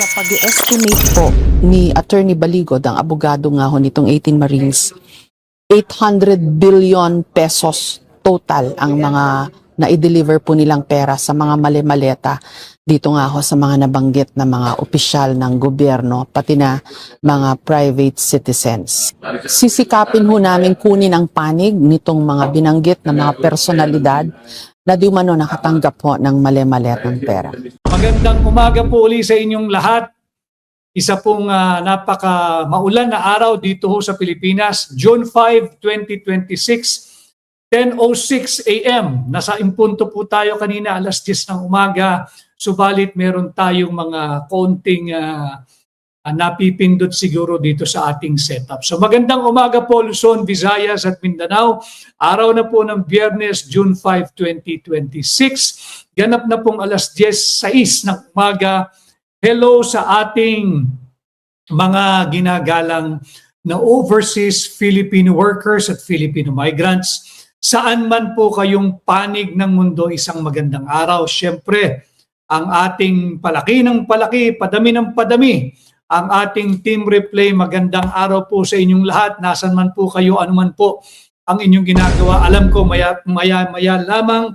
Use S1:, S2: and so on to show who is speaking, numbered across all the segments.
S1: Sa pag-estimate po ni Attorney Baligod, ang abogado nga ho nitong 18 Marines, 800 billion pesos total ang mga na-deliver po nilang pera sa mga mali-maleta dito nga ho sa mga nabanggit na mga opisyal ng gobyerno, pati na mga private citizens. Sisikapin ho namin kunin ang panig nitong mga binanggit na mga personalidad na di umano nakatanggap po ng mali-maletang pera.
S2: Magandang umaga po uli sa inyong lahat. Isa pong napaka maulan na araw dito ho sa Pilipinas. June 5, 2026, 10:06 a.m. Nasa impunto po tayo kanina, alas 10 ng umaga. Subalit meron tayong mga konting napipindot siguro dito sa ating setup. So magandang umaga po Luzon, Visayas at Mindanao. Araw na po ng Biyernes, June 5, 2026. Ganap na pong alas 10:06 ng umaga. Hello sa ating mga ginagalang na overseas Filipino workers at Filipino migrants. Saan man po kayong panig ng mundo, isang magandang araw. Siyempre, ang ating palaki ng palaki, padami ng padami, ang ating Team Replay, magandang araw po sa inyong lahat. Nasaan man po kayo, anuman po ang inyong ginagawa. Alam ko maya lamang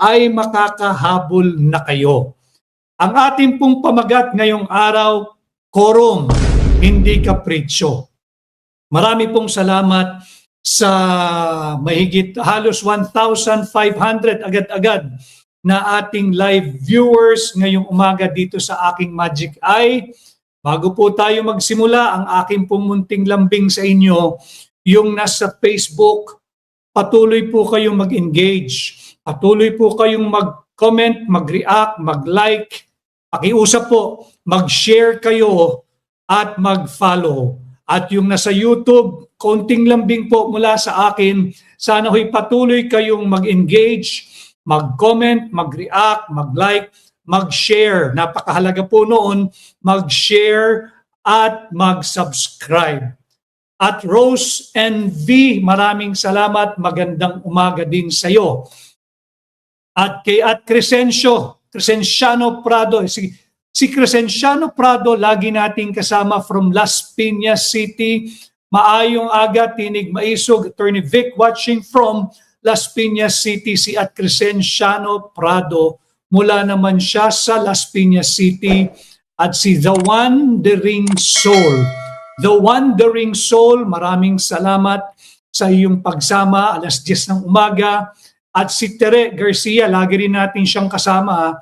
S2: ay makakahabol na kayo. Ang ating pong pamagat ngayong araw, quorum, hindi kapritsyo. Marami pong salamat sa mahigit halos 1,500 agad-agad na ating live viewers ngayong umaga dito sa aking Magic Eye. Bago po tayo magsimula, ang aking pong munting lambing sa inyo, yung nasa Facebook, patuloy po kayong mag-engage. Patuloy po kayong mag-comment, mag-react, mag-like. Pakiusap po, mag-share kayo at mag-follow. At yung nasa YouTube, konting lambing po mula sa akin, sana ho'y patuloy kayong mag-engage, mag-comment, mag-react, mag-like, mag-share. Napakahalaga po noon, mag-share at mag-subscribe. At Rose and V, maraming salamat. Magandang umaga din sa iyo. At kay Crescenciano Prado, si Crescenciano Prado, lagi nating kasama from Las Piñas City. Maayong aga, tinig maisog. Attorney Vic watching from Las Piñas City, si at Crescenciano Prado. Mula naman siya sa Las Piñas City. At si The Wandering Soul. The Wandering Soul, maraming salamat sa iyong pagsama, alas 10 ng umaga. At si Tere Garcia, lagi rin natin siyang kasama.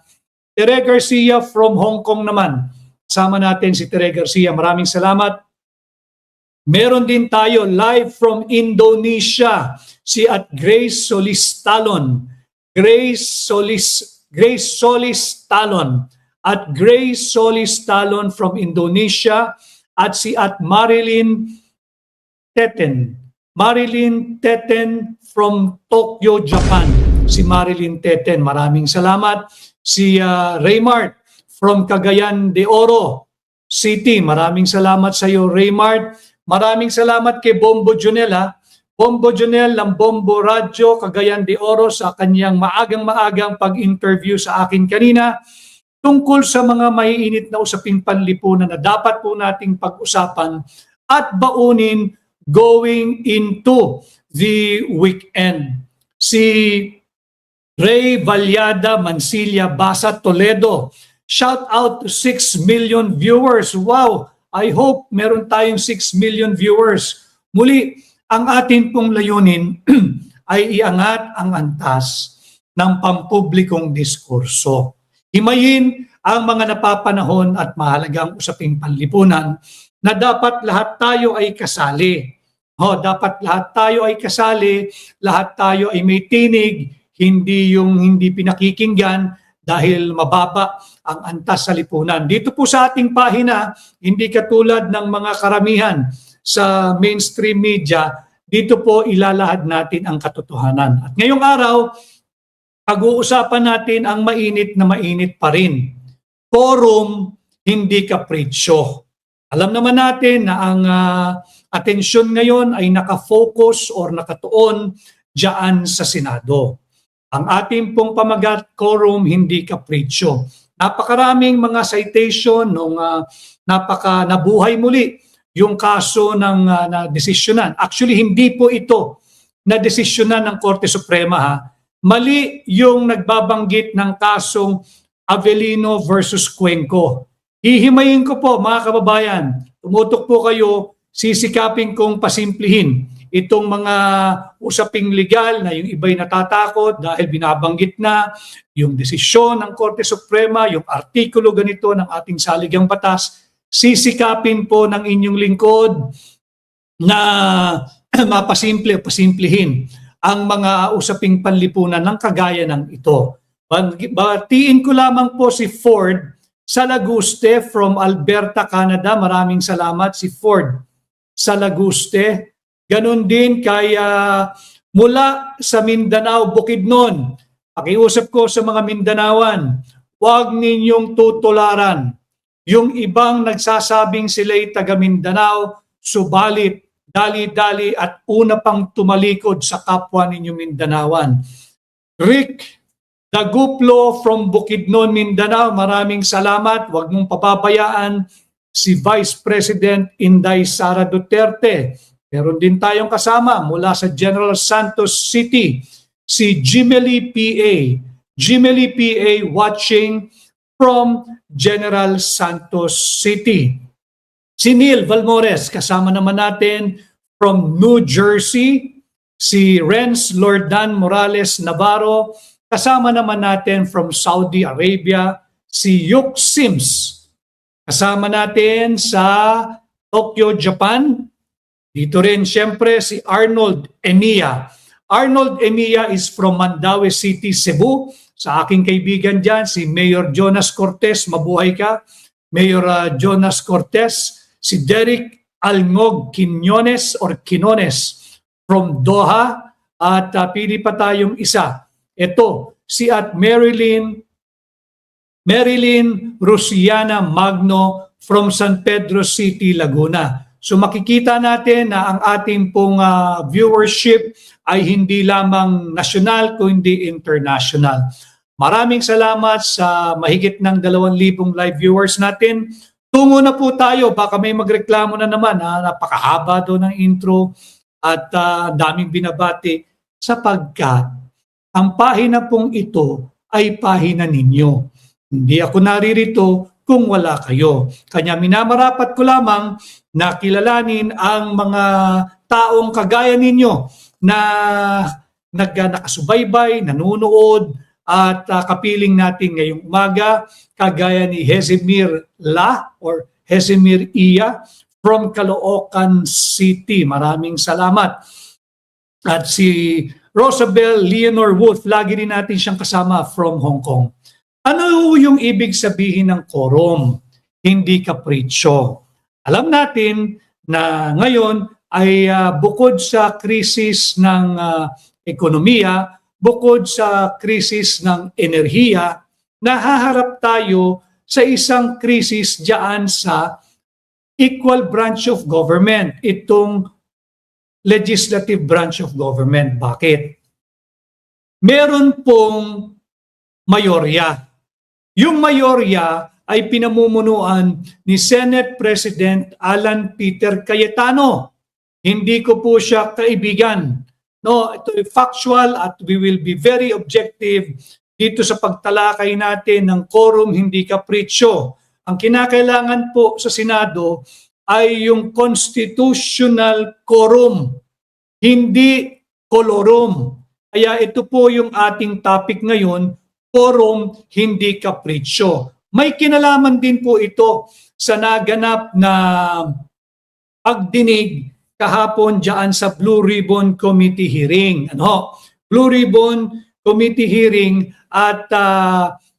S2: Tere Garcia from Hong Kong naman. Kasama natin si Tere Garcia. Maraming salamat. Meron din tayo live from Indonesia, si at Grace Solis Talon. Grace Solis Talon. At Grace Solis Talon from Indonesia. At si at Marilyn Teten. Marilyn Teten from Tokyo, Japan. Si Marilyn Teten, maraming salamat. Si Raymart from Cagayan de Oro City, maraming salamat sa iyo Raymart. Maraming salamat kay Bombo Junel Bombo Junel ng Bombo Radio Cagayan de Oro sa kanyang maagang-maagang pag-interview sa akin kanina tungkol sa mga maiinit na usaping panlipunan na dapat po nating pag-usapan at baunin going into the weekend. Si Ray Valyada Mansilla Basa Toledo, shout out to 6 million viewers. Wow! I hope meron tayong 6 million viewers. Muli, ang atin pong layunin ay iangat ang antas ng pampublikong diskurso. Himayin ang mga napapanahon at mahalagang usaping panlipunan na dapat lahat tayo ay kasali. Dapat lahat tayo ay kasali, lahat tayo ay may tinig, hindi yung hindi pinakikinggan dahil mababa ang antas sa lipunan. Dito po sa ating pahina, hindi katulad ng mga karamihan sa mainstream media, dito po ilalahad natin ang katotohanan. At ngayong araw, pag-uusapan natin ang mainit na mainit pa rin. Quorum, hindi kapritsyo. Alam naman natin na ang atensyon ngayon ay nakafocus or nakatuon diyan sa Senado. Ang ating pong pamagat, quorum, hindi kapritsyo. Napakaraming mga citation nung nabuhay muli yung kaso ng na desisyonan. Actually, hindi po ito na desisyonan ng Korte Suprema ha. Mali yung nagbabanggit ng kasong Avellino versus Cuenco. Hihimayin ko po mga kababayan, tumutok po kayo, sisikapin kong pasimplihin itong mga usaping legal na yung iba'y natatakot dahil binabanggit na yung desisyon ng Korte Suprema, yung artikulo ganito ng ating saligang batas, sisikapin po ng inyong lingkod na pasimplihin ang mga usaping panlipunan ng kagaya ng ito. Batiin ko lamang po si Ford Salaguste from Alberta, Canada. Maraming salamat si Ford Salaguste. Ganon din kaya mula sa Mindanao, Bukidnon. Pakiusap ko sa mga Mindanawan, huwag ninyong tutularan yung ibang nagsasabing sila'y taga Mindanao, subalit dali-dali at una pang tumalikod sa kapwa ninyo Mindanawan. Rick Daguplo from Bukidnon, Mindanao, maraming salamat. Huwag mong pababayaan si Vice President Inday Sara Duterte. Meron din tayong kasama mula sa General Santos City, si Jimely PA. Jimely PA watching from General Santos City. Si Neil Valmores, kasama naman natin from New Jersey. Si Renz Lordan Morales Navarro, kasama naman natin from Saudi Arabia. Si Yuk Sims, kasama natin sa Tokyo, Japan. Dito rin siyempre si Arnold Emiya. Arnold Emiya is from Mandaue City, Cebu. Sa aking kaibigan dyan, si Mayor Jonas Cortez, mabuhay ka. Mayor Jonas Cortez. Si Derek Alngog Quinones from Doha. At pili pa tayong isa. Ito, si at Marilyn Rusiana Magno from San Pedro City, Laguna. So makikita natin na ang ating pong viewership ay hindi lamang national kundi international. Maraming salamat sa mahigit ng 2,000 live viewers natin. Tungo na po tayo, baka may magreklamo na naman, napakahaba daw ng intro at daming binabati sapagkat ang pahina pong ito ay pahina ninyo. Hindi ako naririto kung wala kayo. Kanya minamarapat ko lamang na kilalanin ang mga taong kagaya ninyo na nakasubaybay, nanonood at kapiling natin ngayong umaga, kagaya ni Hesemir La or Hesemir Iya from Caloocan City. Maraming salamat. At si Rosabel Leonor Wolf, lagi din natin siyang kasama from Hong Kong. Ano yung ibig sabihin ng quorum? Hindi kapritsyo. Alam natin na ngayon ay bukod sa krisis ng ekonomiya, bukod sa krisis ng enerhiya, nahaharap tayo sa isang krisis diyan sa equal branch of government, itong legislative branch of government. Bakit? Meron pong mayorya. Yung mayorya ay pinamumunuan ni Senate President Alan Peter Cayetano. Hindi ko po siya kaibigan. No, ito ay factual at we will be very objective dito sa pagtalakay natin ng quorum, hindi kapritsyo. Ang kinakailangan po sa Senado ay yung constitutional quorum, hindi kolorum. Kaya ito po yung ating topic ngayon, quorum, hindi kapritsyo. May kinalaman din po ito sa naganap na pagdinig kahapon diyan sa Blue Ribbon Committee hearing. Blue Ribbon Committee hearing at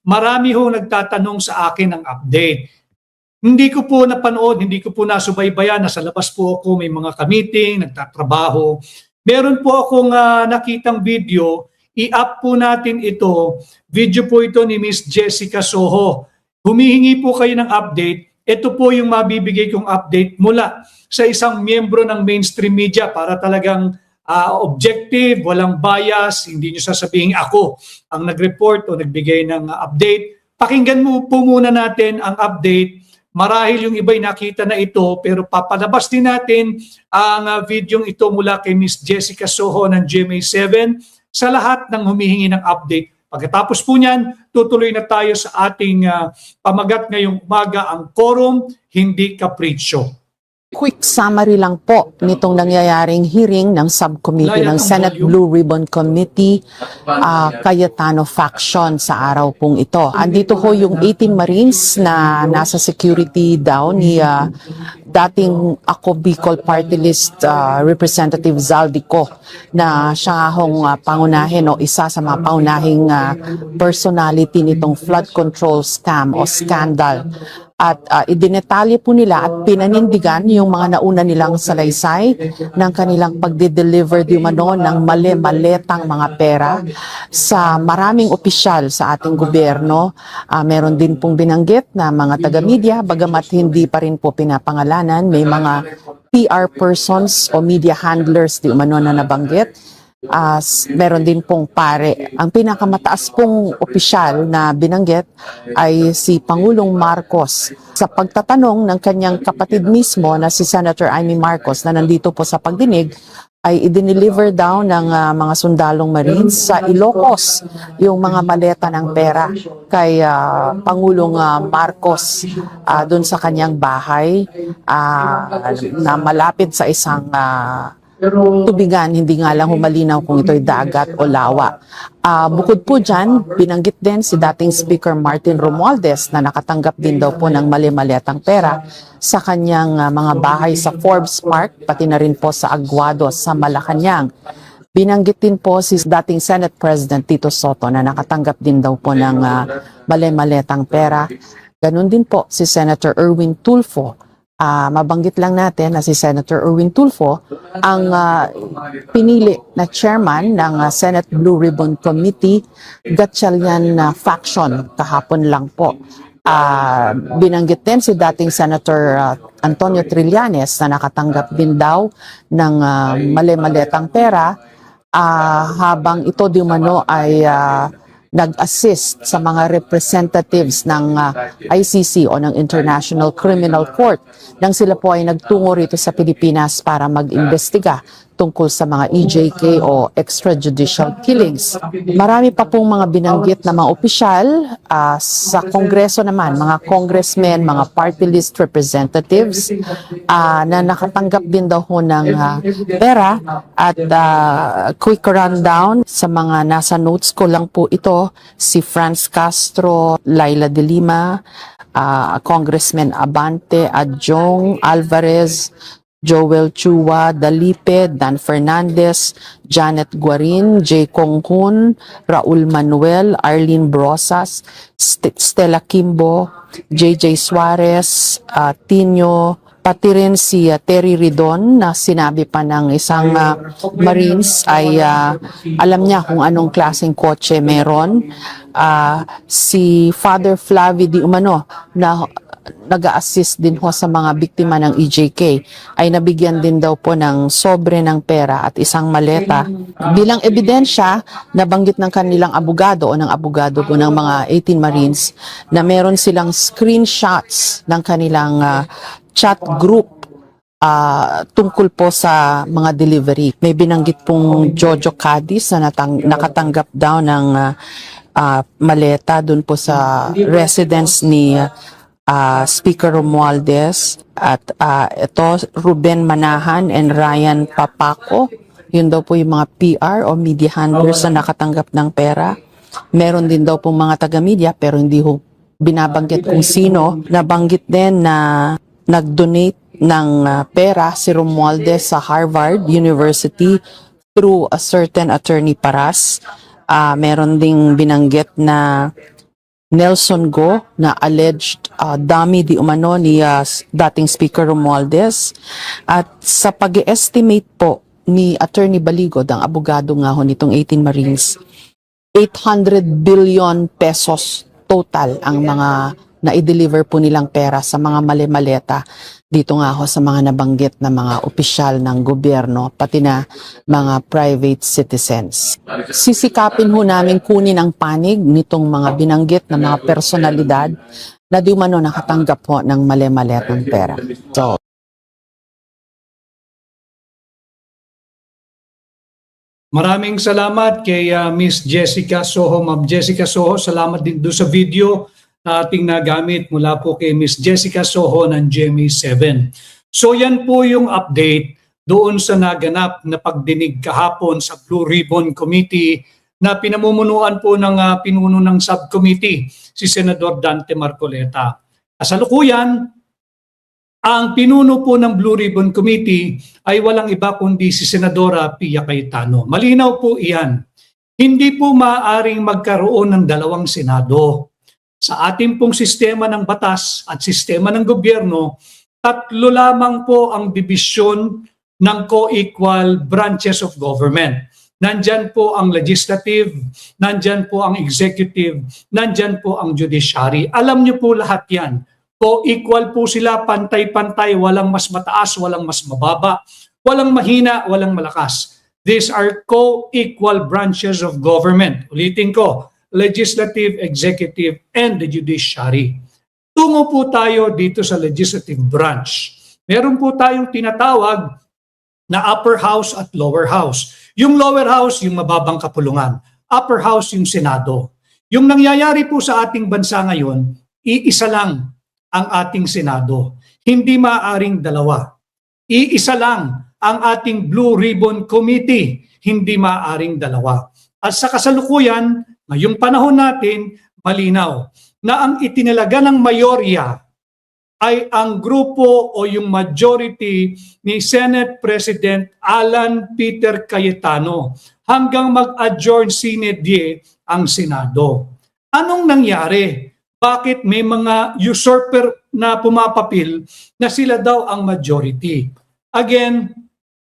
S2: marami ho nagtatanong sa akin ng update. Hindi ko po napanood, hindi ko po nasubaybayan, nasa labas po ako, may mga ka-meeting, nagtatrabaho. Meron po akong nakitang video, i-up po natin ito. Video po ito ni Miss Jessica Soho. Humihingi po kayo ng update. Ito po yung mabibigay kong update mula sa isang miyembro ng mainstream media para talagang objective, walang bias, hindi nyo sasabihin ako ang nag-report o nagbigay ng update pakinggan mo po muna natin ang update. Marahil yung iba'y nakita na ito, pero papalabas din natin ang videong ito mula kay Miss Jessica Soho ng GMA7 sa lahat ng humihingi ng update. Pagkatapos po niyan, tutuloy na tayo sa ating pamagat ngayong umaga, ang quorum, hindi kapritsyo.
S1: Quick summary lang po nitong nangyayaring hearing ng subcommittee ng Senate Blue Ribbon Committee, Cayetano faction sa araw pong ito. Andito ho yung 18 Marines na nasa security daw ni dating Ako Bicol Party List Representative Zaldico, na siya hong pangunahin o isa sa mga paunahing personality nitong flood control scam o scandal. At idinetalye po nila at pinanindigan yung mga nauna nilang salaysay ng kanilang pagde-deliver di umano ng mali-maletang mga pera sa maraming opisyal sa ating gobyerno. Meron din pong binanggit na mga taga-media, bagamat hindi pa rin po pinapangalanan, may mga PR persons o media handlers di umano na nabanggit. Meron din pong pare. Ang pinakamataas pong opisyal na binanggit ay si Pangulong Marcos sa pagtatanong ng kanyang kapatid mismo na si Senator Amy Marcos na nandito po sa pagdinig, ay idineliver daw ng mga sundalong Marines sa Ilocos yung mga maleta ng pera kay Pangulong Marcos doon sa kanyang bahay na malapit sa isang tubigan, hindi nga lang humalinaw kung ito'y dagat o lawa. Bukod po dyan, binanggit din si dating Speaker Martin Romualdez na nakatanggap din daw po ng mali-maletang pera sa kanyang mga bahay sa Forbes Park, pati na rin po sa Aguados sa Malacanang. Binanggit din po si dating Senate President Tito Soto na nakatanggap din daw po ng mali-maletang pera. Ganun din po si Senator Erwin Tulfo. Mabanggit lang natin na si Senator Erwin Tulfo ang pinili na chairman ng Senate Blue Ribbon Committee, Gatchalian faction kahapon lang po. Binanggit din si dating Senator Antonio Trillanes na nakatanggap din daw ng mali-maletang pera habang ito di umano ay nag-assist sa mga representatives ng ICC o ng International Criminal Court nang sila po ay nagtungo rito sa Pilipinas para mag-imbestiga tungkol sa mga EJK o extrajudicial killings. Marami pa pong mga binanggit na mga opisyal sa Kongreso naman, mga congressmen, mga party list representatives na nakatanggap din daw ho ng pera. At quick rundown sa mga nasa notes ko lang po ito, si Franz Castro, Laila de Lima, Congressman Abante, Adjong, Alvarez, Joel Chua, Dalipe, Dan Fernandez, Janet Guarin, J. Konghun, Raul Manuel, Arlene Brosas, Stella Kimbo, JJ Suarez, Tino, pati rin si Terry Ridon na sinabi pa ng isang Marines ay alam niya kung anong klaseng kotse meron. Si Father Flavi Di Umano na nag-a-assist din ho sa mga biktima ng EJK ay nabigyan din daw po ng sobre ng pera at isang maleta. Bilang ebidensya, nabanggit ng kanilang abogado o ng abogado po ng mga 18 Marines na meron silang screenshots ng kanilang chat group tungkol po sa mga delivery. May binanggit pong Jojo Cadiz na nakatanggap daw ng maleta dun po sa residence ni Speaker Romualdez at ito Ruben Manahan and Ryan Papaco. Yun daw po yung mga PR o media handlers na nakatanggap ng pera. Meron din daw pong mga taga-media pero hindi ho binabanggit kung sino. Nabanggit din na nag-donate ng pera si Romualdez sa Harvard University through a certain attorney Paras. Meron ding binanggit na Nelson Go na alleged dummy di umano ni dating Speaker Romualdez. At sa pag-estimate po ni Attorney Baligod, ang abogado nga ho nitong 18 Marines, 800 billion pesos total ang mga na i-deliver po nilang pera sa mga mali-maleta dito nga ho sa mga nabanggit na mga opisyal ng gobyerno, pati na mga private citizens. Sisikapin ho namin kunin ang panig nitong mga binanggit na mga personalidad na di umano nakatanggap po ng mali-maletang pera. So,
S2: Maraming salamat kay Miss Jessica Soho. Ma'am Jessica Soho, salamat din doon sa video na ating nagamit mula po kay Miss Jessica Soho ng GMA7. So yan po yung update doon sa naganap na pagdinig kahapon sa Blue Ribbon Committee na pinamumunuan po ng pinuno ng subcommittee, si Senador Dante Marcoleta. Kasalukuyan, ang pinuno po ng Blue Ribbon Committee ay walang iba kundi si Senadora Pia Cayetano. Malinaw po iyan. Hindi po maaaring magkaroon ng dalawang Senado. Sa ating pong sistema ng batas at sistema ng gobyerno, tatlo lamang po ang dibisyon ng co-equal branches of government. Nandyan po ang legislative, nandyan po ang executive, nandyan po ang judiciary. Alam niyo po lahat yan. Co-equal po sila, pantay-pantay, walang mas mataas, walang mas mababa, walang mahina, walang malakas. These are co-equal branches of government. Ulitin ko, legislative, executive, and the judiciary. Tungo po tayo dito sa legislative branch. Meron po tayong tinatawag na upper house at lower house. Yung lower house, yung mababang kapulungan. Upper house, yung Senado. Yung nangyayari po sa ating bansa ngayon, iisa lang ang ating Senado. Hindi maaaring dalawa. Iisa lang ang ating Blue Ribbon Committee. Hindi maaaring dalawa. At sa kasalukuyan, ngayong panahon natin, malinaw na ang itinalaga ng mayorya ay ang grupo o yung majority ni Senate President Alan Peter Cayetano hanggang mag-adjourn sine die ang Senado. Anong nangyari? Bakit may mga usurper na pumapapil na sila daw ang majority? Again,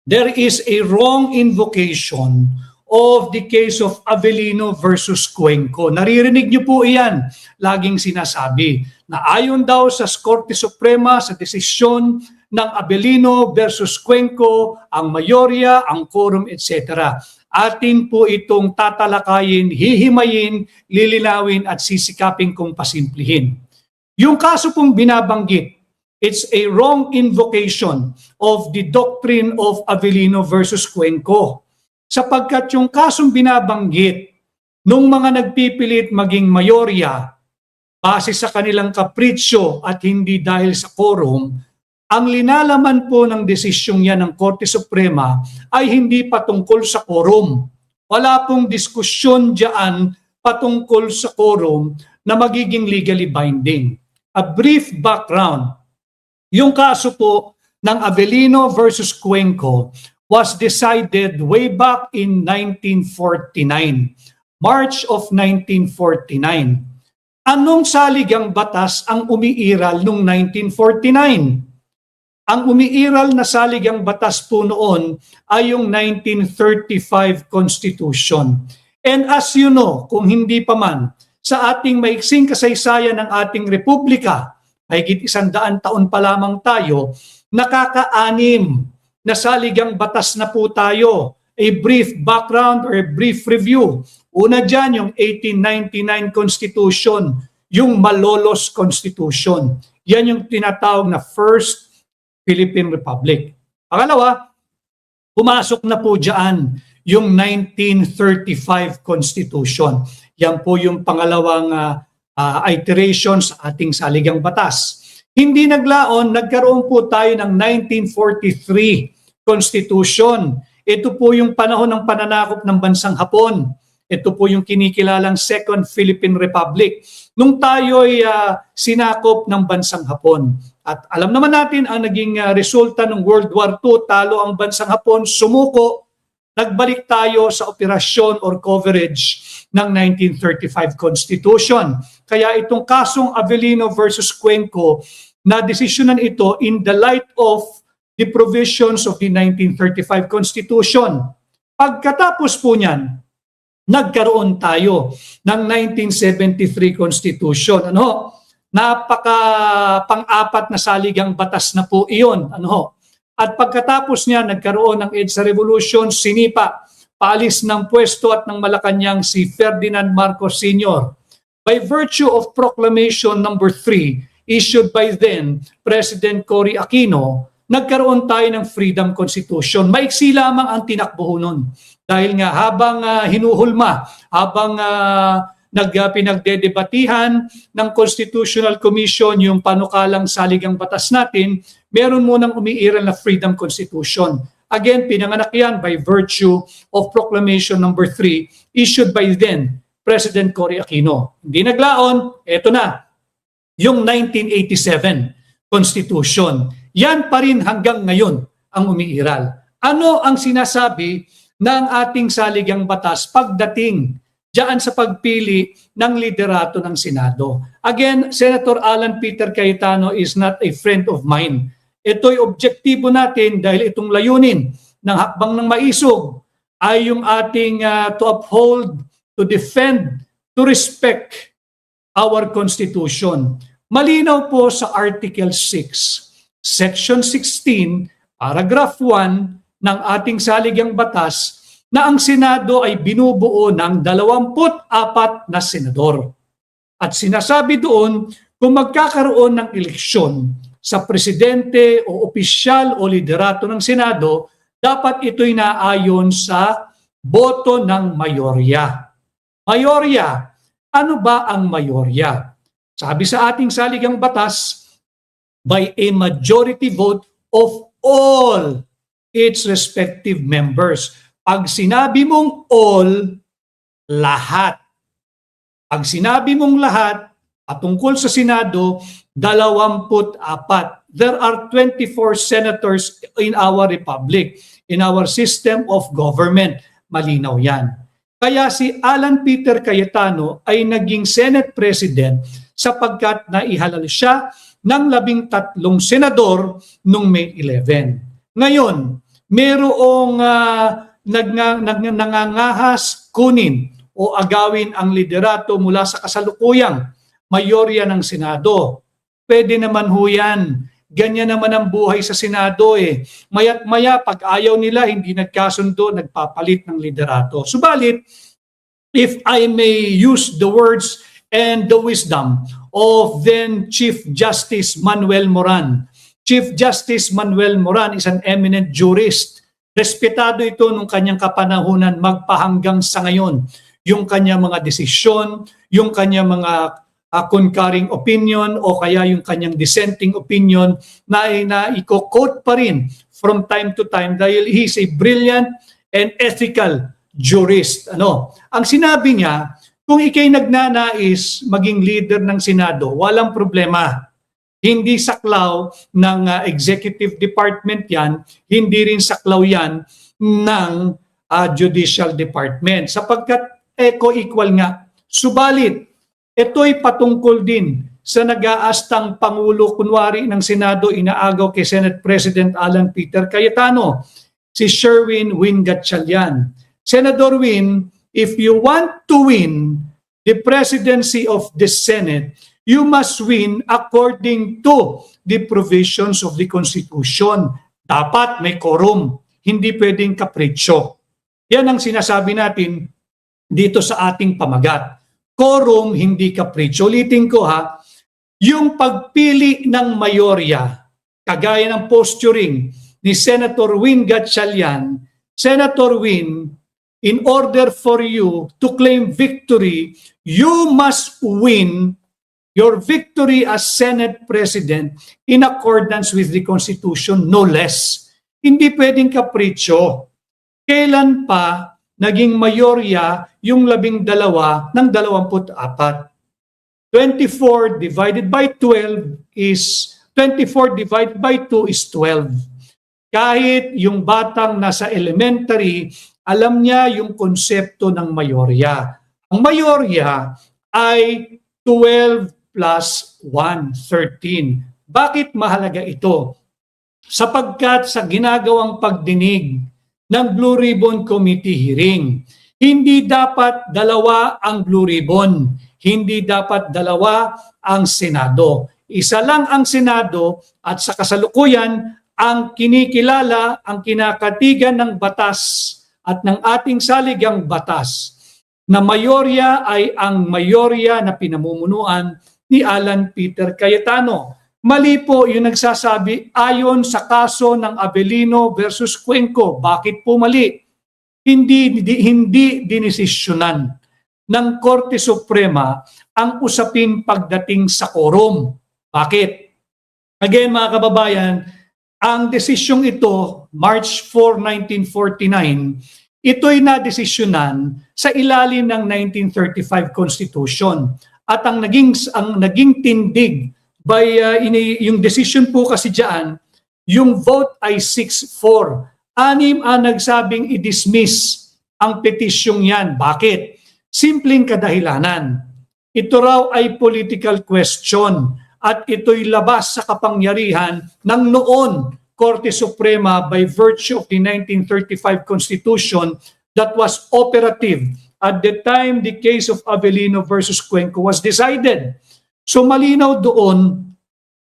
S2: there is a wrong invocation of the case of Avellino versus Cuenco. Naririnig niyo po iyan. Laging sinasabi na ayon daw sa Korte Suprema sa desisyon ng Avellino versus Cuenco, ang mayorya, ang quorum, etc. Atin po itong tatalakayin, hihimayin, lilinawin at sisikapin kong pasimplihin. Yung kaso pong binabanggit, it's a wrong invocation of the doctrine of Avellino versus Cuenco. Sapagkat yung kasong binabanggit nung mga nagpipilit maging mayorya base sa kanilang kapritsyo at hindi dahil sa quorum, ang linalaman po ng desisyong yan ng Korte Suprema ay hindi patungkol sa quorum. Wala pong diskusyon diyan patungkol sa quorum na magiging legally binding. A brief background. Yung kaso po ng Avellino versus Cuenco was decided way back in 1949, March of 1949. Anong saligang batas ang umiiral noong 1949? Ang umiiral na saligang batas po noon ay yung 1935 Constitution. And as you know, kung hindi pa man, sa ating maiksing kasaysayan ng ating republika, mahigit 100 taon pa lamang tayo, nakaka-anim na saligang batas na po tayo. A brief background or a brief review. Una dyan, yung 1899 Constitution, yung Malolos Constitution. Yan yung tinatawag na First Philippine Republic. Pangalawa, pumasok na po dyan yung 1935 Constitution. Yan po yung pangalawang iteration sa ating saligang batas. Hindi naglaon, nagkaroon po tayo ng 1943 Constitution. Ito po yung panahon ng pananakop ng bansang Hapon. Ito po yung kinikilalang Second Philippine Republic. Nung tayo ay sinakop ng bansang Hapon. At alam naman natin ang naging resulta ng World War II, talo ang bansang Hapon, sumuko, nagbalik tayo sa operasyon or coverage ng 1935 Constitution. Kaya itong kasong Avellino versus Cuenco, na desisyonan ito in the light of the provisions of the 1935 Constitution. Pagkatapos po niyan, nagkaroon tayo ng 1973 Constitution. napaka pang-apat na saligang batas na po iyon. At pagkatapos niya, nagkaroon ng EDSA Revolution, sinipa, paalis ng pwesto at ng Malacanang si Ferdinand Marcos Sr. By virtue of Proclamation number 3, issued by then President Cory Aquino, nagkaroon tayo ng Freedom Constitution. Maiksi lamang ang tinakbo nun. Dahil nga habang hinuhulma, habang pinagdedebatihan ng Constitutional Commission yung panukalang saligang batas natin, meron munang umiiral na Freedom Constitution. Again, pinanganak yan by virtue of Proclamation number 3 issued by then President Cory Aquino. Hindi naglaon, eto na, yung 1987 Constitution. Yan pa rin hanggang ngayon ang umiiral. Ano ang sinasabi ng ating saligang batas pagdating diyan sa pagpili ng liderato ng Senado? Again, Senator Alan Peter Cayetano is not a friend of mine. Ito'y objektibo natin dahil itong layunin ng hakbang ng maisog ay yung ating to uphold, to defend, to respect our Constitution. Malinaw po sa Article 6, Section 16, Paragraph 1 ng ating saligang batas na ang Senado ay binubuo ng 24 na senador. At sinasabi doon, kung magkakaroon ng eleksyon sa presidente o opisyal o liderato ng Senado, dapat ito'y naayon sa boto ng mayorya. Mayorya, ano ba ang mayorya? Sabi sa ating saligang batas, by a majority vote of all its respective members. Pag sinabi mong all, lahat. Pag sinabi mong lahat, patungkol sa Senado, 24. There are 24 senators in our republic, in our system of government. Malinaw yan. Kaya si Alan Peter Cayetano ay naging Senate President sapagkat naihalal siya ng 13 senador noong May 11. Ngayon, mayroong nangangahas kunin o agawin ang liderato mula sa kasalukuyang mayorya ng Senado. Pwede naman ho yan. Ganyan naman ang buhay sa Senado eh. Maya't maya, pag ayaw nila, hindi nagkasundo, nagpapalit ng liderato. Subalit, if I may use the words and the wisdom of then Chief Justice Manuel Moran. Chief Justice Manuel Moran is an eminent jurist. Respetado ito nung kanyang kapanahunan magpahanggang sa ngayon. Yung kanyang mga desisyon, yung kanyang mga concurring opinion o kaya yung kanyang dissenting opinion na i-quote pa rin from time to time dahil he is a brilliant and ethical jurist. Ang sinabi niya, kung ikay nagnanais maging leader ng Senado, walang problema. Hindi saklaw ng executive department yan, hindi rin saklaw yan ng judicial department. Sapagkat eco-equal nga. Subalit, ito'y patungkol din sa nag-aastang Pangulo kunwari ng Senado inaagaw kay Senate President Alan Peter Cayetano, si Sherwin Win Gatchalian. Senator Win, if you want to win the presidency of the Senate, you must win according to the provisions of the Constitution. Dapat may quorum, hindi pwedeng kapritsyo. Yan ang sinasabi natin dito sa ating pamagat. Quorum, hindi kapritsyo. Ulitin ko ha, yung pagpili ng mayorya, kagaya ng posturing ni Senator Win Gatchalian, Senator Win, in order for you to claim victory, you must win your victory as Senate President in accordance with the Constitution, no less. Hindi pwedeng kapritsyo. Kailan pa naging mayorya yung 12 ng 24? 24 divided by 2 is 12. Kahit yung batang nasa elementary, alam niya yung konsepto ng mayorya. Ang mayorya ay 12 plus 1, 13. Bakit mahalaga ito? Sapagkat sa ginagawang pagdinig ng Blue Ribbon Committee hearing, hindi dapat dalawa ang Blue Ribbon. hindi dapat dalawa ang Senado. Isa lang ang Senado at sa kasalukuyan ang kinikilala, ang kinakatigan ng batas at ng ating saligang batas na mayorya ay ang mayorya na pinamumunuan ni Alan Peter Cayetano. Mali po yung nagsasabi ayon sa kaso ng Avellino versus Cuenco. Bakit po mali? Hindi dinesisyonan ng Korte Suprema ang usapin pagdating sa quorum. Bakit? Again mga kababayan, ang desisyong ito, March 4, 1949, ito'y nadesisyonan sa ilalim ng 1935 Constitution. At ang naging tindig by yung decision po kasi diyan, yung vote ay 6-4. 6 ang nagsabing i-dismiss ang petisyong yan. Bakit? Simpleng kadahilanan. Ito raw ay political question at ito'y labas sa kapangyarihan ng noon Korte Suprema by virtue of the 1935 Constitution that was operative at the time the case of Avellino versus Cuenco was decided. So malinaw doon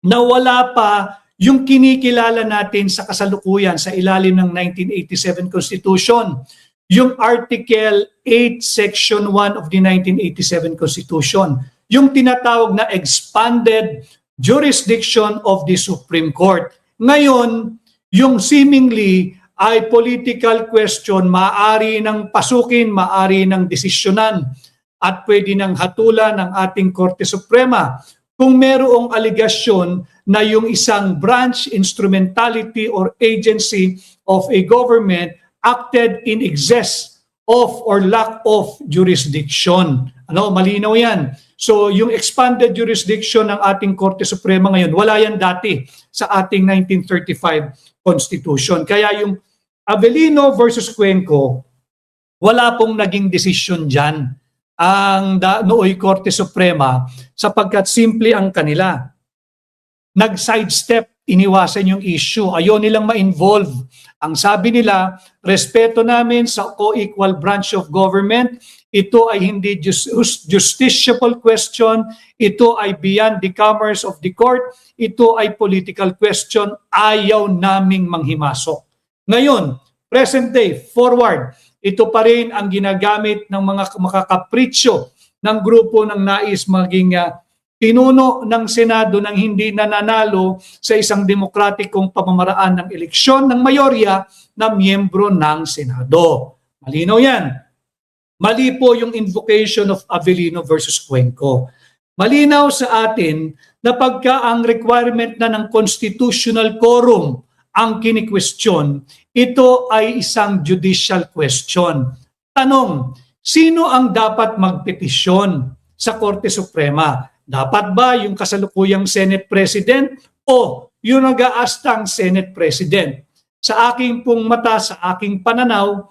S2: na wala pa yung kinikilala natin sa kasalukuyan sa ilalim ng 1987 Constitution, yung Article 8, Section 1 of the 1987 Constitution, yung tinatawag na expanded jurisdiction of the Supreme Court. Ngayon, yung seemingly ay political question, maaari ng pasukin, maaari ng desisyonan at pwede ng hatulan ng ating Korte Suprema kung merong aligasyon na yung isang branch, instrumentality, or agency of a government acted in excess of or lack of jurisdiction. Malinaw yan. So yung expanded jurisdiction ng ating Korte Suprema ngayon, wala yan dati sa ating 1935 Constitution. Kaya yung Avellino versus Cuenco, wala pong naging desisyon dyan ang nooy Korte Suprema sapagkat simple ang kanila. Nag-sidestep, iniwasan yung issue. Ayaw nilang ma-involve. Ang sabi nila, respeto namin sa co-equal branch of government. Ito ay hindi justiciable question. Ito ay beyond the commerce of the court. Ito ay political question. Ayaw naming manghimasok. Ngayon, present day, forward, ito pa rin ang ginagamit ng mga makakapritsyo ng grupo ng nais maging pinuno ng Senado nang hindi nananalo sa isang demokratikong pamamaraan ng eleksyon ng mayorya na miyembro ng Senado. Malinaw yan. Mali po yung invocation of Avellino versus Cuenco. Malinaw sa atin na pagka ang requirement na ng constitutional quorum ang kini-question, ito ay isang judicial question. Tanong, sino ang dapat magpetisyon sa Korte Suprema? Dapat ba yung kasalukuyang Senate President o yung nag-aastang Senate President? Sa aking pong mata, sa aking pananaw,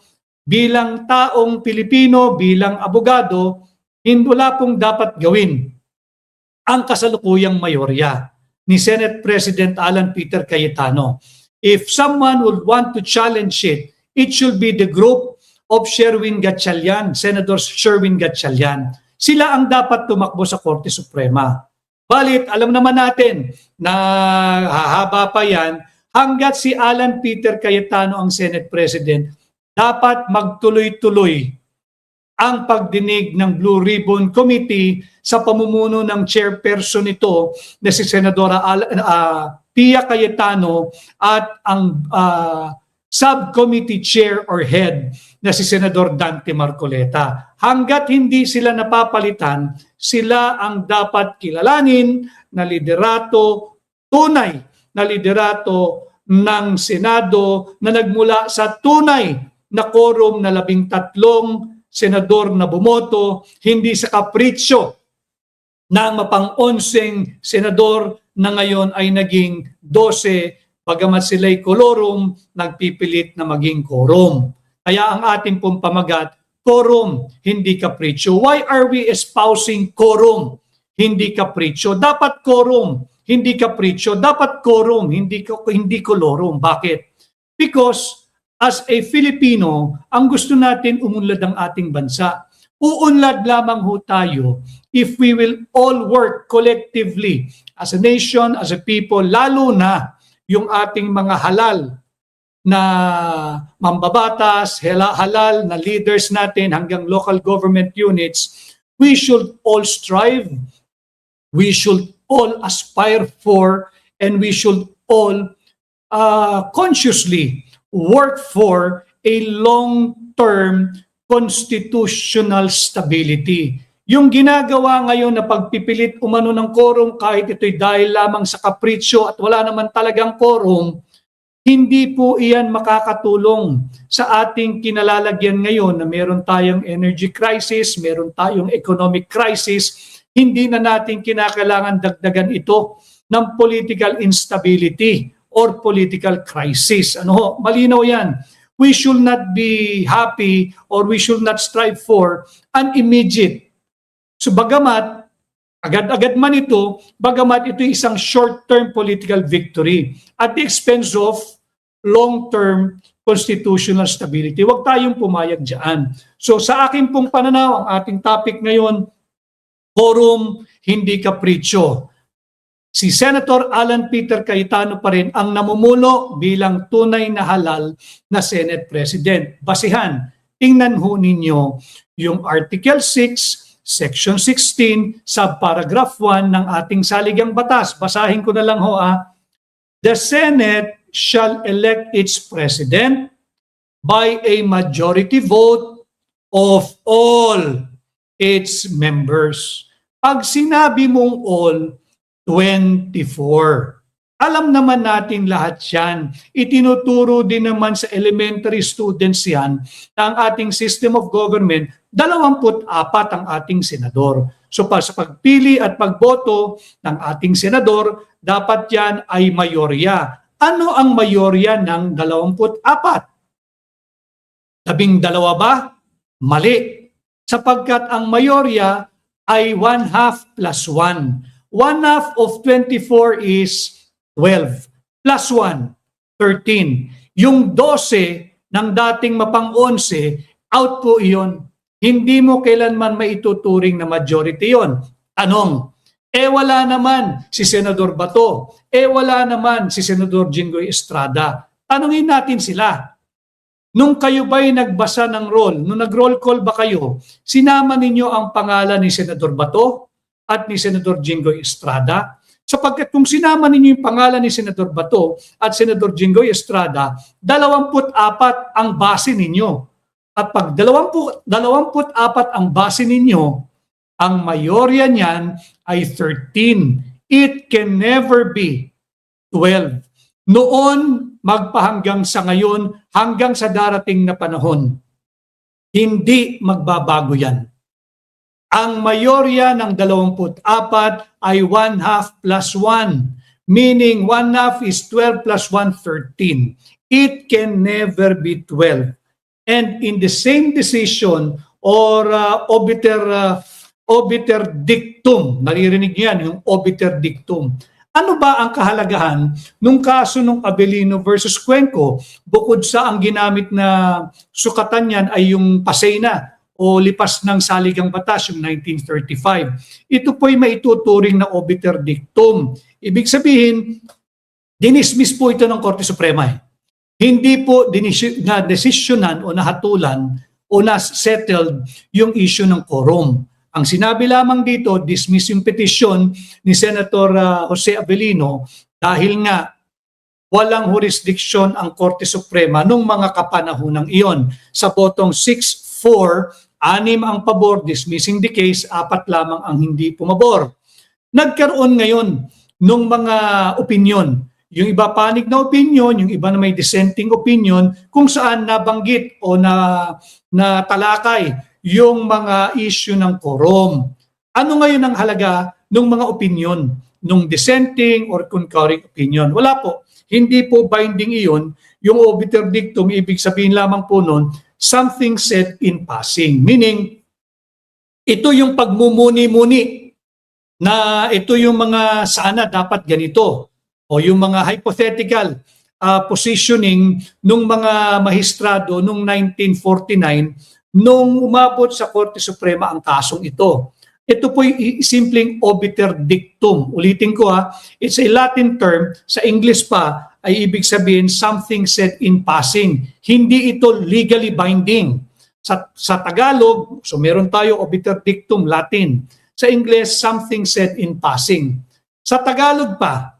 S2: bilang taong Pilipino, bilang abogado, wala pong dapat gawin ang kasalukuyang mayorya ni Senate President Alan Peter Cayetano. If someone would want to challenge it, it should be the group of Sherwin Gatchalian, Senator Sherwin Gatchalian. Sila ang dapat tumakbo sa Korte Suprema. Balit, alam naman natin na hahaba pa yan, hanggat si Alan Peter Cayetano ang Senate President, dapat magtuloy-tuloy ang pagdinig ng Blue Ribbon Committee sa pamumuno ng chairperson nito na si Senadora Pia Cayetano at ang subcommittee chair or head na si Senador Dante Marcoleta. Hanggat hindi sila napapalitan, sila ang dapat kilalanin na liderato, tunay na liderato ng Senado na nagmula sa tunay na quorum na 13 senador na bumoto, hindi sa kapritsyo ng mapang-11 senador na ngayon ay naging 12, bagamat sila'y kolorum, nagpipilit na maging quorum. Kaya ang ating pong pamagat, quorum, hindi kapritsyo. Why are we espousing quorum, hindi kapritsyo? Dapat quorum, hindi kapritsyo. Dapat quorum, hindi kolorum. Bakit? Because as a Filipino, ang gusto natin umunlad ang ating bansa. uunlad lamang ho tayo if we will all work collectively as a nation, as a people, lalo na yung ating mga halal na mambabatas, halal na leaders natin hanggang local government units. We should all strive, we should all aspire for, and we should all consciously work for a long-term constitutional stability. Yung ginagawa ngayon na pagpipilit umano ng quorum kahit ito'y dahil lamang sa kapritsyo at wala naman talagang quorum, hindi po iyan makakatulong sa ating kinalalagyan ngayon na meron tayong energy crisis, meron tayong economic crisis. Hindi na natin kinakailangan dagdagan ito ng political instability or political crisis. Malinaw yan. We should not be happy or we should not strive for an immediate. So bagamat, agad-agad man ito, bagamat ito isang short-term political victory at the expense of long-term constitutional stability. Huwag tayong pumayag dyan. So sa akin pong pananaw, ang ating topic ngayon, quorum, hindi kapritsyo. Si Senator Alan Peter Cayetano pa rin ang namumuno bilang tunay na halal na Senate President. Basihan, tingnan ho ninyo yung Article 6, Section 16, subparagraph 1 ng ating saligang batas. Basahin ko na lang ho. The Senate shall elect its President by a majority vote of all its members. Pag sinabi mong all, 24. Alam naman natin lahat yan. Itinuturo din naman sa elementary students yan na ang ating system of government, 24 ang ating senador. So sa pagpili at pagboto ng ating senador, dapat yan ay mayorya. Ano ang mayorya ng 24? 12 ba? Mali. Sapagkat ang mayorya ay 1/2 plus 1. 1/2 of 24 is 12. Plus 1, 13. Yung 12 ng dating mapang-11, out po iyon. Hindi mo kailanman maituturing na majority yon. Tanong, wala naman si Senador Bato. Wala naman si Senador Jinggoy Estrada. Tanungin natin sila. Nung kayo ba'y nagbasa ng roll, nung nag-roll call ba kayo, sinama ninyo ang pangalan ni Senador Bato at ni Senador Jinggoy Estrada? Sapagkat kung sinama ninyo yung pangalan ni Senador Bato at Senador Jinggoy Estrada, 24 ang base ninyo. At pag 24 ang base ninyo, ang mayorya niyan ay 13. It can never be 12. Noon, magpahanggang sa ngayon, hanggang sa darating na panahon, hindi magbabago yan. Ang mayorya ng 24 ay 1/2 plus 1, meaning 1/2 is 12 plus 1, 13. It can never be 12. And in the same decision or obiter dictum, naririnig niyo yan, yung obiter dictum. Ano ba ang kahalagahan nung kaso ng Abelino versus Cuenco? Bukod sa ang ginamit na sukatan yan ay yung pasena o lipas ng saligang batas, yung 1935. Ito po'y maituturing na obiter dictum. Ibig sabihin, dinismiss po ito ng Korte Suprema. Hindi po na-desisyonan o nahatulan o na-settled yung issue ng quorum. Ang sinabi lamang dito, dismiss yung petition ni Senator Jose Abelino dahil nga walang jurisdiction ang Korte Suprema nung mga kapanahonang iyon. Sa botong 6-4, 6 ang pabor, dismissing the case, 4 lamang ang hindi pumabor. Nagkaroon ngayon ng mga opinion. Yung iba panig na opinion, yung iba na may dissenting opinion, kung saan nabanggit o na talakay yung mga issue ng quorum. Ano ngayon ang halaga ng mga opinion, nung dissenting or concurring opinion? Wala po. Hindi po binding iyon. Yung obiter dictum, ibig sabihin lamang po nun, something said in passing. Meaning, ito yung pagmumuni-muni na ito yung mga sana dapat ganito o yung mga hypothetical positioning nung mga mahistrado nung 1949 nung umabot sa Korte Suprema ang kasong ito. Ito po'y simpleng obiter dictum. Ulitin ko it's a Latin term. Sa English pa ay ibig sabihin something said in passing. Hindi ito legally binding. Sa Tagalog, so meron tayo obiter dictum, Latin. Sa English, something said in passing. Sa Tagalog pa,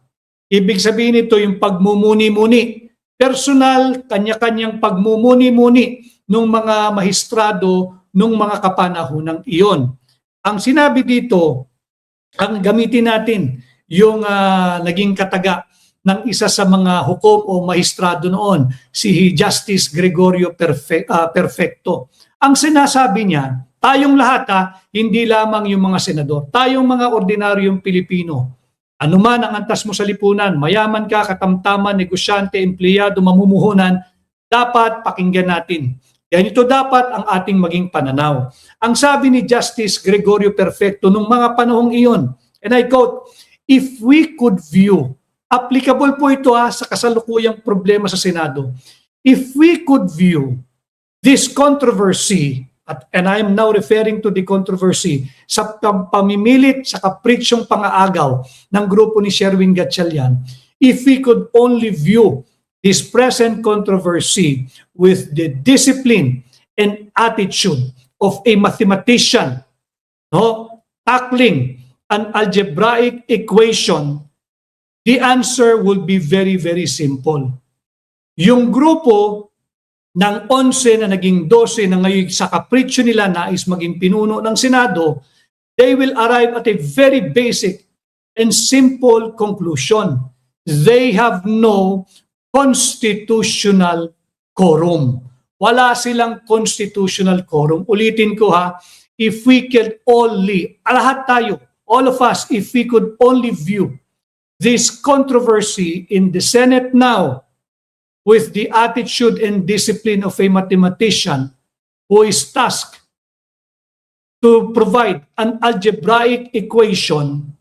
S2: ibig sabihin ito yung pagmumuni-muni. Personal, kanya-kanyang pagmumuni-muni ng mga mahistrado nung mga kapanahonang iyon. Ang sinabi dito, ang gamitin natin yung naging kataga ng isa sa mga hukom o mahistrado noon, si Justice Gregorio Perfecto. Ang sinasabi niya, tayong lahat hindi lamang yung mga senador, tayong mga ordinaryong Pilipino, anuman ang antas mo sa lipunan, mayaman ka, katamtaman, negosyante, empleyado, mamumuhunan, dapat pakinggan natin. Ganito dapat ang ating maging pananaw. Ang sabi ni Justice Gregorio Perfecto nung mga panahong iyon, and I quote, "If we could view," applicable po ito sa kasalukuyang problema sa Senado, "if we could view this controversy," and I am now referring to the controversy sa pamimilit sa kapritsyong pangaagaw ng grupo ni Sherwin Gatchalian, "if we could only view this present controversy with the discipline and attitude of a mathematician, tackling an algebraic equation, the answer will be very, very simple." Yung grupo ng 11 na naging 12 na ngayon sa kapritsyo nila nais maging pinuno ng Senado, they will arrive at a very basic and simple conclusion. They have no constitutional quorum. Wala silang constitutional quorum. Ulitin ko if we could only, lahat tayo, all of us, if we could only view this controversy in the Senate now with the attitude and discipline of a mathematician who is tasked to provide an algebraic equation,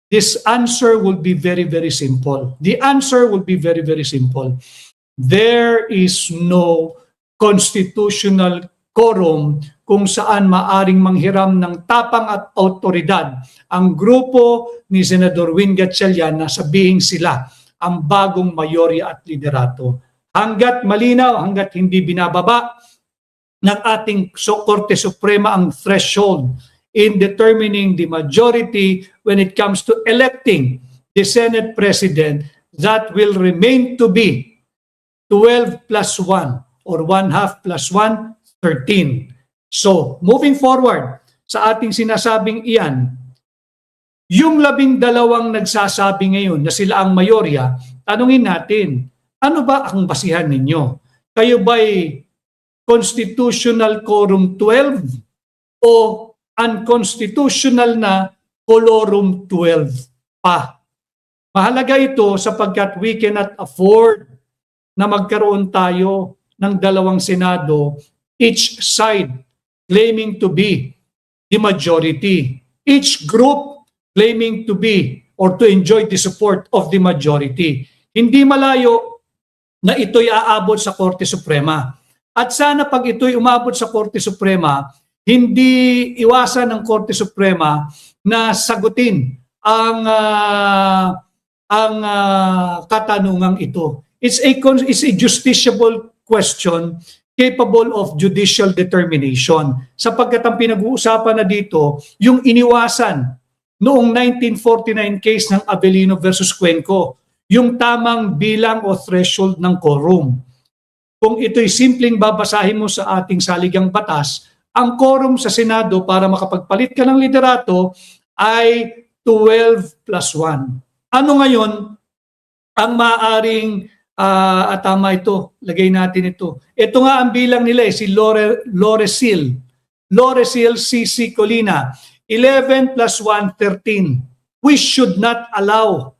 S2: this answer will be very, very simple. The answer will be very, very simple. There is no constitutional quorum kung saan maaring manghiram ng tapang at autoridad ang grupo ni Senador Win Gatchalian na sabihin sila ang bagong mayorya at liderato. Hanggat malinaw, hanggat hindi binababa ng ating Korte Suprema ang threshold in determining the majority when it comes to electing the Senate President, that will remain to be 12 plus 1 or 1/2 plus 1, 13. So, moving forward sa ating sinasabing iyan, yung 12 nagsasabi ngayon na sila ang mayorya, tanungin natin, ano ba ang basihan ninyo? Kayo ba'y constitutional quorum 12 o unconstitutional na quorum 12 pa? Mahalaga ito sapagkat we cannot afford na magkaroon tayo ng 2 Senado, each side claiming to be the majority, each group claiming to be or to enjoy the support of the majority. Hindi malayo na ito'y aabot sa Korte Suprema. At sana pag ito'y umabot sa Korte Suprema, hindi iwasan ng Korte Suprema na sagutin ang katanungang ito. It's a justiciable question capable of judicial determination. Sapagkat ang pinag-uusapan na dito, yung iniwasan noong 1949 case ng Avellino versus Cuenco, yung tamang bilang o threshold ng quorum. Kung ito'y simpleng babasahin mo sa ating saligang batas, ang quorum sa Senado para makapagpalit ka ng liderato ay 12 plus 1. Ano ngayon ang maaaring tama ito, lagay natin ito. Ito nga ang bilang nila si Loresil CC Colina, 11 plus 1, 13. We should not allow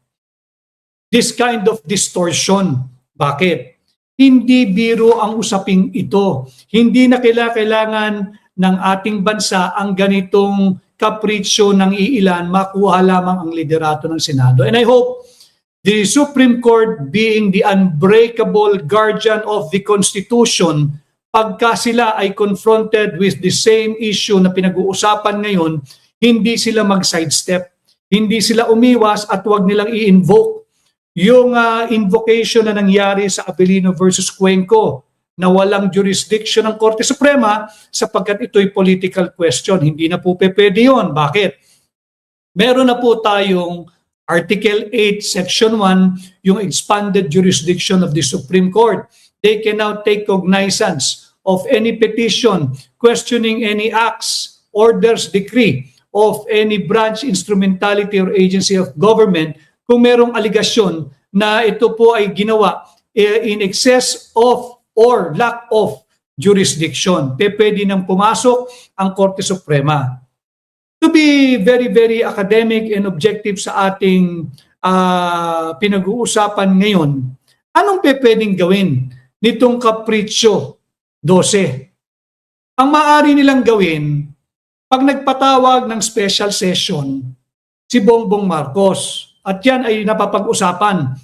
S2: this kind of distortion. Bakit? Hindi biro ang usaping ito. Hindi na kailangan ng ating bansa ang ganitong kapritsyo ng iilan, makuha lamang ang liderato ng Senado. And I hope the Supreme Court, being the unbreakable guardian of the Constitution, pagka sila ay confronted with the same issue na pinag-uusapan ngayon, hindi sila mag-sidestep, hindi sila umiwas at huwag nilang i-invoke yung invocation na nangyari sa Abilino versus Cuenco na walang jurisdiction ng Korte Suprema sapagkat ito'y political question. Hindi na po pwede yun. Bakit? Meron na po tayong Article 8, Section 1, yung expanded jurisdiction of the Supreme Court. They can now take cognizance of any petition questioning any acts, orders, decree of any branch, instrumentality, or agency of government kung merong aligasyon na ito po ay ginawa in excess of or lack of jurisdiction. Pwede nang pumasok ang Korte Suprema. To be very, very academic and objective sa ating pinag-uusapan ngayon, anong pwedeng gawin nitong Capriccio 12? Ang maaari nilang gawin, pag nagpatawag ng special session si Bongbong Marcos, at yan ay napapag-usapan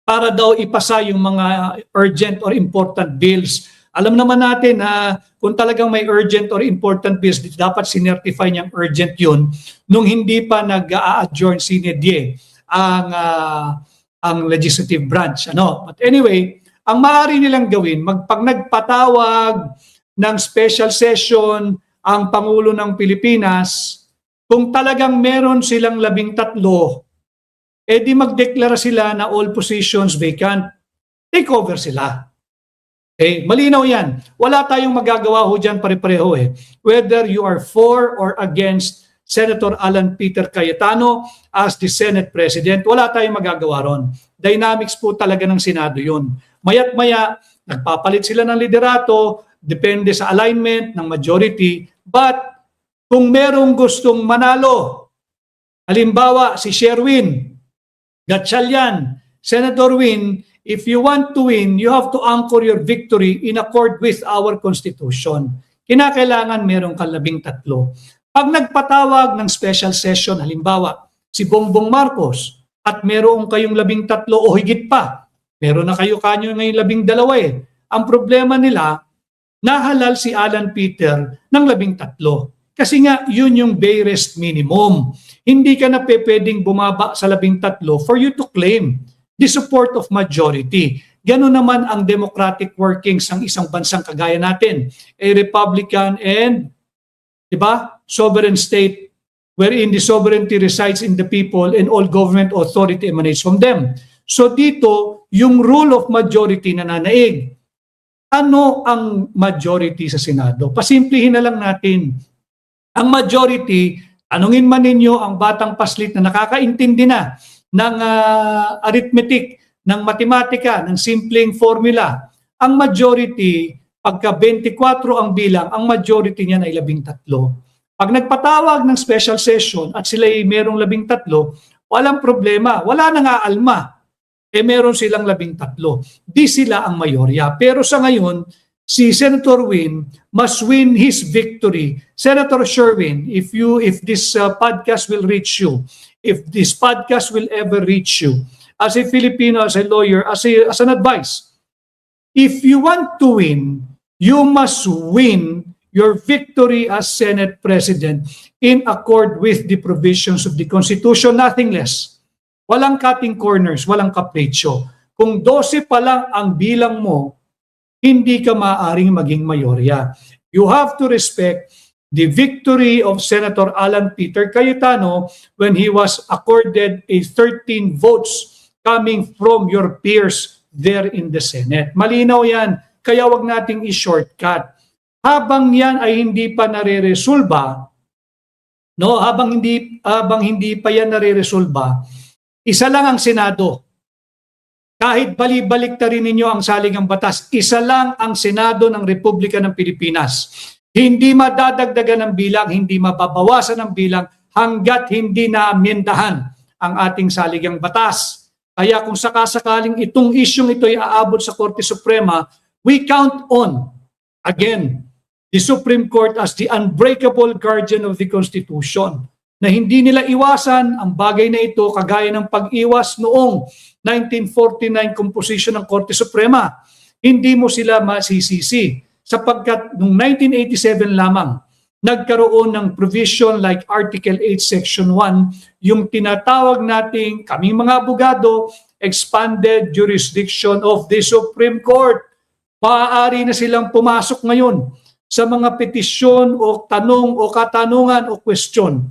S2: para daw ipasa yung mga urgent or important bills. Alam naman natin na kung talagang may urgent or important bills, dapat sinertify niyang urgent yun nung hindi pa nag-a-adjourn sine die ang legislative branch. But anyway, ang maaari nilang gawin, pag nagpatawag ng special session ang Pangulo ng Pilipinas, kung talagang meron silang 13, di magdeklara sila na all positions vacant. Take over sila. Okay, malinaw yan. Wala tayong magagawa ho dyan pare-pareho Whether you are for or against Senator Alan Peter Cayetano as the Senate President, wala tayong magagawa ron. Dynamics po talaga ng Senado yun. Maya't maya, nagpapalit sila ng liderato, depende sa alignment ng majority. But kung merong gustong manalo, halimbawa si Sherwin Gatchalian, Senator Win, if you want to win, you have to anchor your victory in accord with our Constitution. Kinakailangan meron kang 13. Pag nagpatawag ng special session, halimbawa, si Bongbong Marcos, at meron kayong 13 o higit pa, meron na kayo kanyo ngayon 12 Ang problema nila, nahalal si Alan Peter ng 13. Kasi nga, yun yung barest minimum. Hindi ka na pwedeng bumaba sa 13 for you to claim the support of majority. Ganun naman ang democratic workings ng isang bansang kagaya natin. A republican and, sovereign state wherein the sovereignty resides in the people and all government authority emanates from them. So dito, yung rule of majority na nanaig. Ano ang majority sa Senado? Pasimplihin na lang natin. Ang majority, tanungin man ninyo ang batang paslit na nakakaintindi na ng arithmetic, ng matematika, ng simpleng formula. Ang majority, pagka 24 ang bilang, ang majority niyan ay 13. Pag nagpatawag ng special session at sila ay merong 13, walang problema, wala nang aalma. Meron silang 13. Di sila ang mayorya. Pero sa ngayon, si Senator Win must win his victory. Senator Sherwin, if this podcast will reach you, if this podcast will ever reach you, as a Filipino, as a lawyer, as an advice, if you want to win, you must win your victory as Senate President in accord with the provisions of the Constitution, nothing less. Walang cutting corners, walang capriccio. Kung 12 pa lang ang bilang mo, hindi ka maaaring maging mayorya. You have to respect the victory of Senator Alan Peter Cayetano when he was accorded a 13 votes coming from your peers there in the Senate. Malinaw yan, kaya wag nating i-shortcut. Habang yan ay hindi pa nare-resolba, habang hindi pa yan nare-resolba, isa lang ang Senado. Kahit balik ta rin ninyo ang saligang batas, isa lang ang Senado ng Republika ng Pilipinas. Hindi madadagdagan ng bilang, hindi mababawasan ng bilang hanggat hindi naamyendahan ang ating saligang batas. Kaya kung sakasakaling itong isyong ito ay aabot sa Korte Suprema, we count on, again, the Supreme Court as the unbreakable guardian of the Constitution, na hindi nila iwasan ang bagay na ito kagaya ng pag-iwas noong 1949 composition ng Korte Suprema. Hindi mo sila masisisi sapagkat noong 1987 lamang nagkaroon ng provision like Article 8 Section 1, yung tinatawag nating kaming mga abogado, expanded jurisdiction of the Supreme Court. Maaari na silang pumasok ngayon sa mga petisyon o tanong o katanungan o question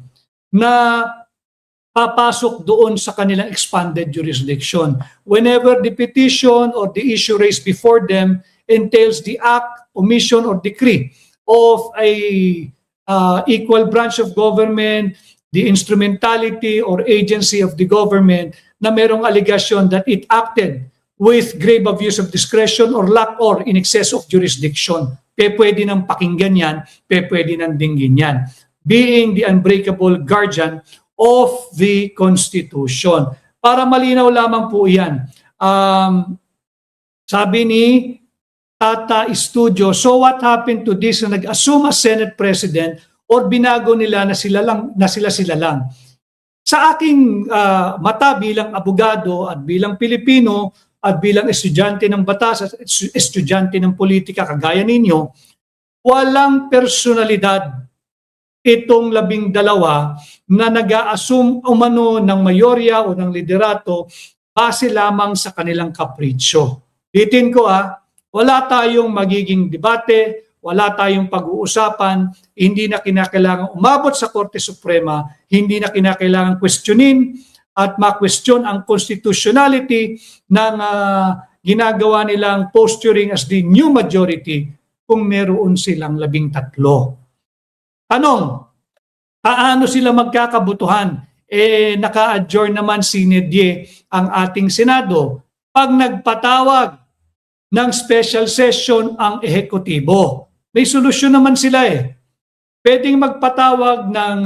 S2: na papasok doon sa kanilang expanded jurisdiction. Whenever the petition or the issue raised before them entails the act, omission, or decree of a equal branch of government, the instrumentality or agency of the government na merong allegation that it acted with grave abuse of discretion or lack or in excess of jurisdiction. Pwede nang pakinggan yan, pwede nang dinggin yan. Being the unbreakable guardian of the Constitution. Para malinaw lamang po yan. Sabi ni Tata Studio, so what happened to this na nag-assume as Senate President or binago nila na sila lang? Sa aking mata bilang abogado at bilang Pilipino at bilang estudyante ng batas at estudyante ng politika kagaya ninyo, walang personalidad itong 12 na nag-a-assume umano ng mayorya o ng liderato base lamang sa kanilang kapritsyo. Bitin ko wala tayong magiging debate, wala tayong pag-uusapan, hindi na kinakailangan umabot sa Korte Suprema, hindi na kinakailangan questionin at ma-question ang constitutionality ng ginagawa nilang posturing as the new majority kung meron silang 13. Tanong, paano sila magkakabutuhan? Naka-adjourn naman sine die ang ating Senado. Pag nagpatawag ng special session ang ehekutibo, may solusyon naman sila Pwedeng magpatawag ng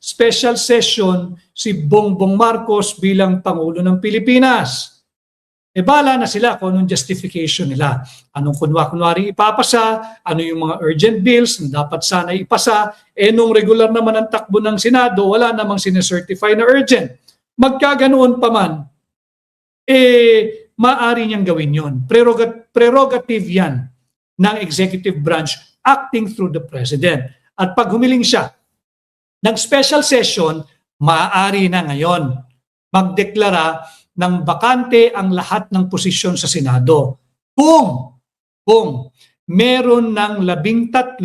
S2: special session si Bongbong Marcos bilang Pangulo ng Pilipinas. Bahala na sila kung anong justification nila. Anong kunwari ipapasa, ano yung mga urgent bills na dapat sana ipasa, nung regular naman ang takbo ng Senado, wala namang sinecertify na urgent. Magkaganoon pa man, maaari niyang gawin yon. Prerogative yan ng executive branch acting through the President. At pag humiling siya ng special session, maaari na ngayon magdeklara ng bakante ang lahat ng posisyon sa Senado. Kung meron ng 13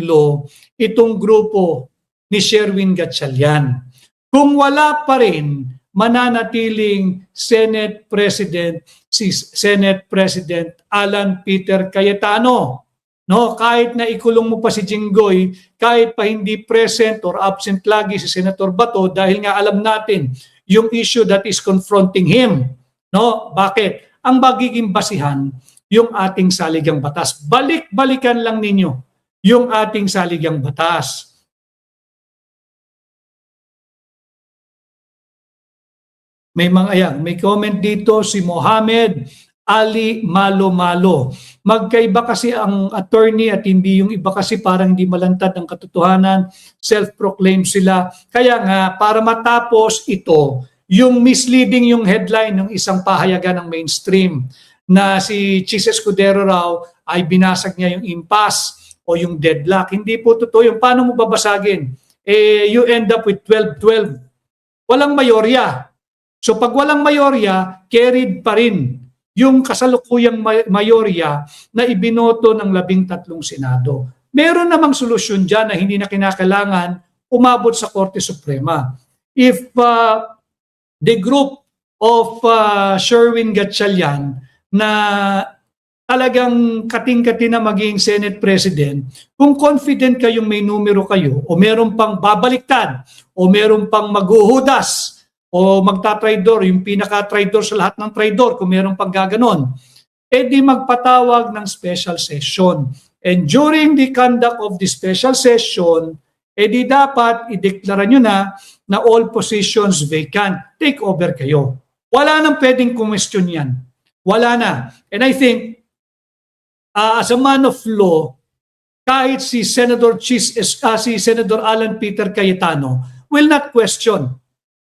S2: itong grupo ni Sherwin Gatchalian. Kung wala pa rin, mananatiling Senate President si Senate President Alan Peter Cayetano. No, kahit na ikulong mo pa si Jinggoy, kahit pa hindi present or absent lagi si Senator Bato dahil nga alam natin yung issue that is confronting him. No, bakit? Ang magiging basihan yung ating saligang batas. Balik-balikan lang ninyo yung ating saligang batas. May comment dito si Mohamed Ali Malo. Magkaiba kasi ang attorney at hindi yung iba kasi parang hindi malantad ang katotohanan, self-proclaimed sila. Kaya nga, para matapos ito, yung misleading yung headline ng isang pahayagan ng mainstream na si Chis Escudero raw ay binasag niya yung impasse o yung deadlock. Hindi po totoo yung paano mo babasagin. You end up with 12-12. Walang mayorya. So pag walang mayorya, carried pa rin yung kasalukuyang mayorya na ibinoto ng 13 Senado. Meron namang solusyon dyan na hindi na kinakailangan umabot sa Korte Suprema. If the group of Sherwin Gatchalian na talagang kating-kati na maging Senate President, kung confident kayong may numero kayo o meron pang babaliktad o meron pang maghuhudas o magta-traidor, yung pinaka-traidor sa lahat ng traidor, kung mayroong paggaganon, di magpatawag ng special session. And during the conduct of the special session, di dapat ideklara nyo na all positions vacant. Take over kayo. Wala nang pwedeng question yan. Wala na. And I think, as a man of law, kahit si Senator Alan Peter Cayetano will not question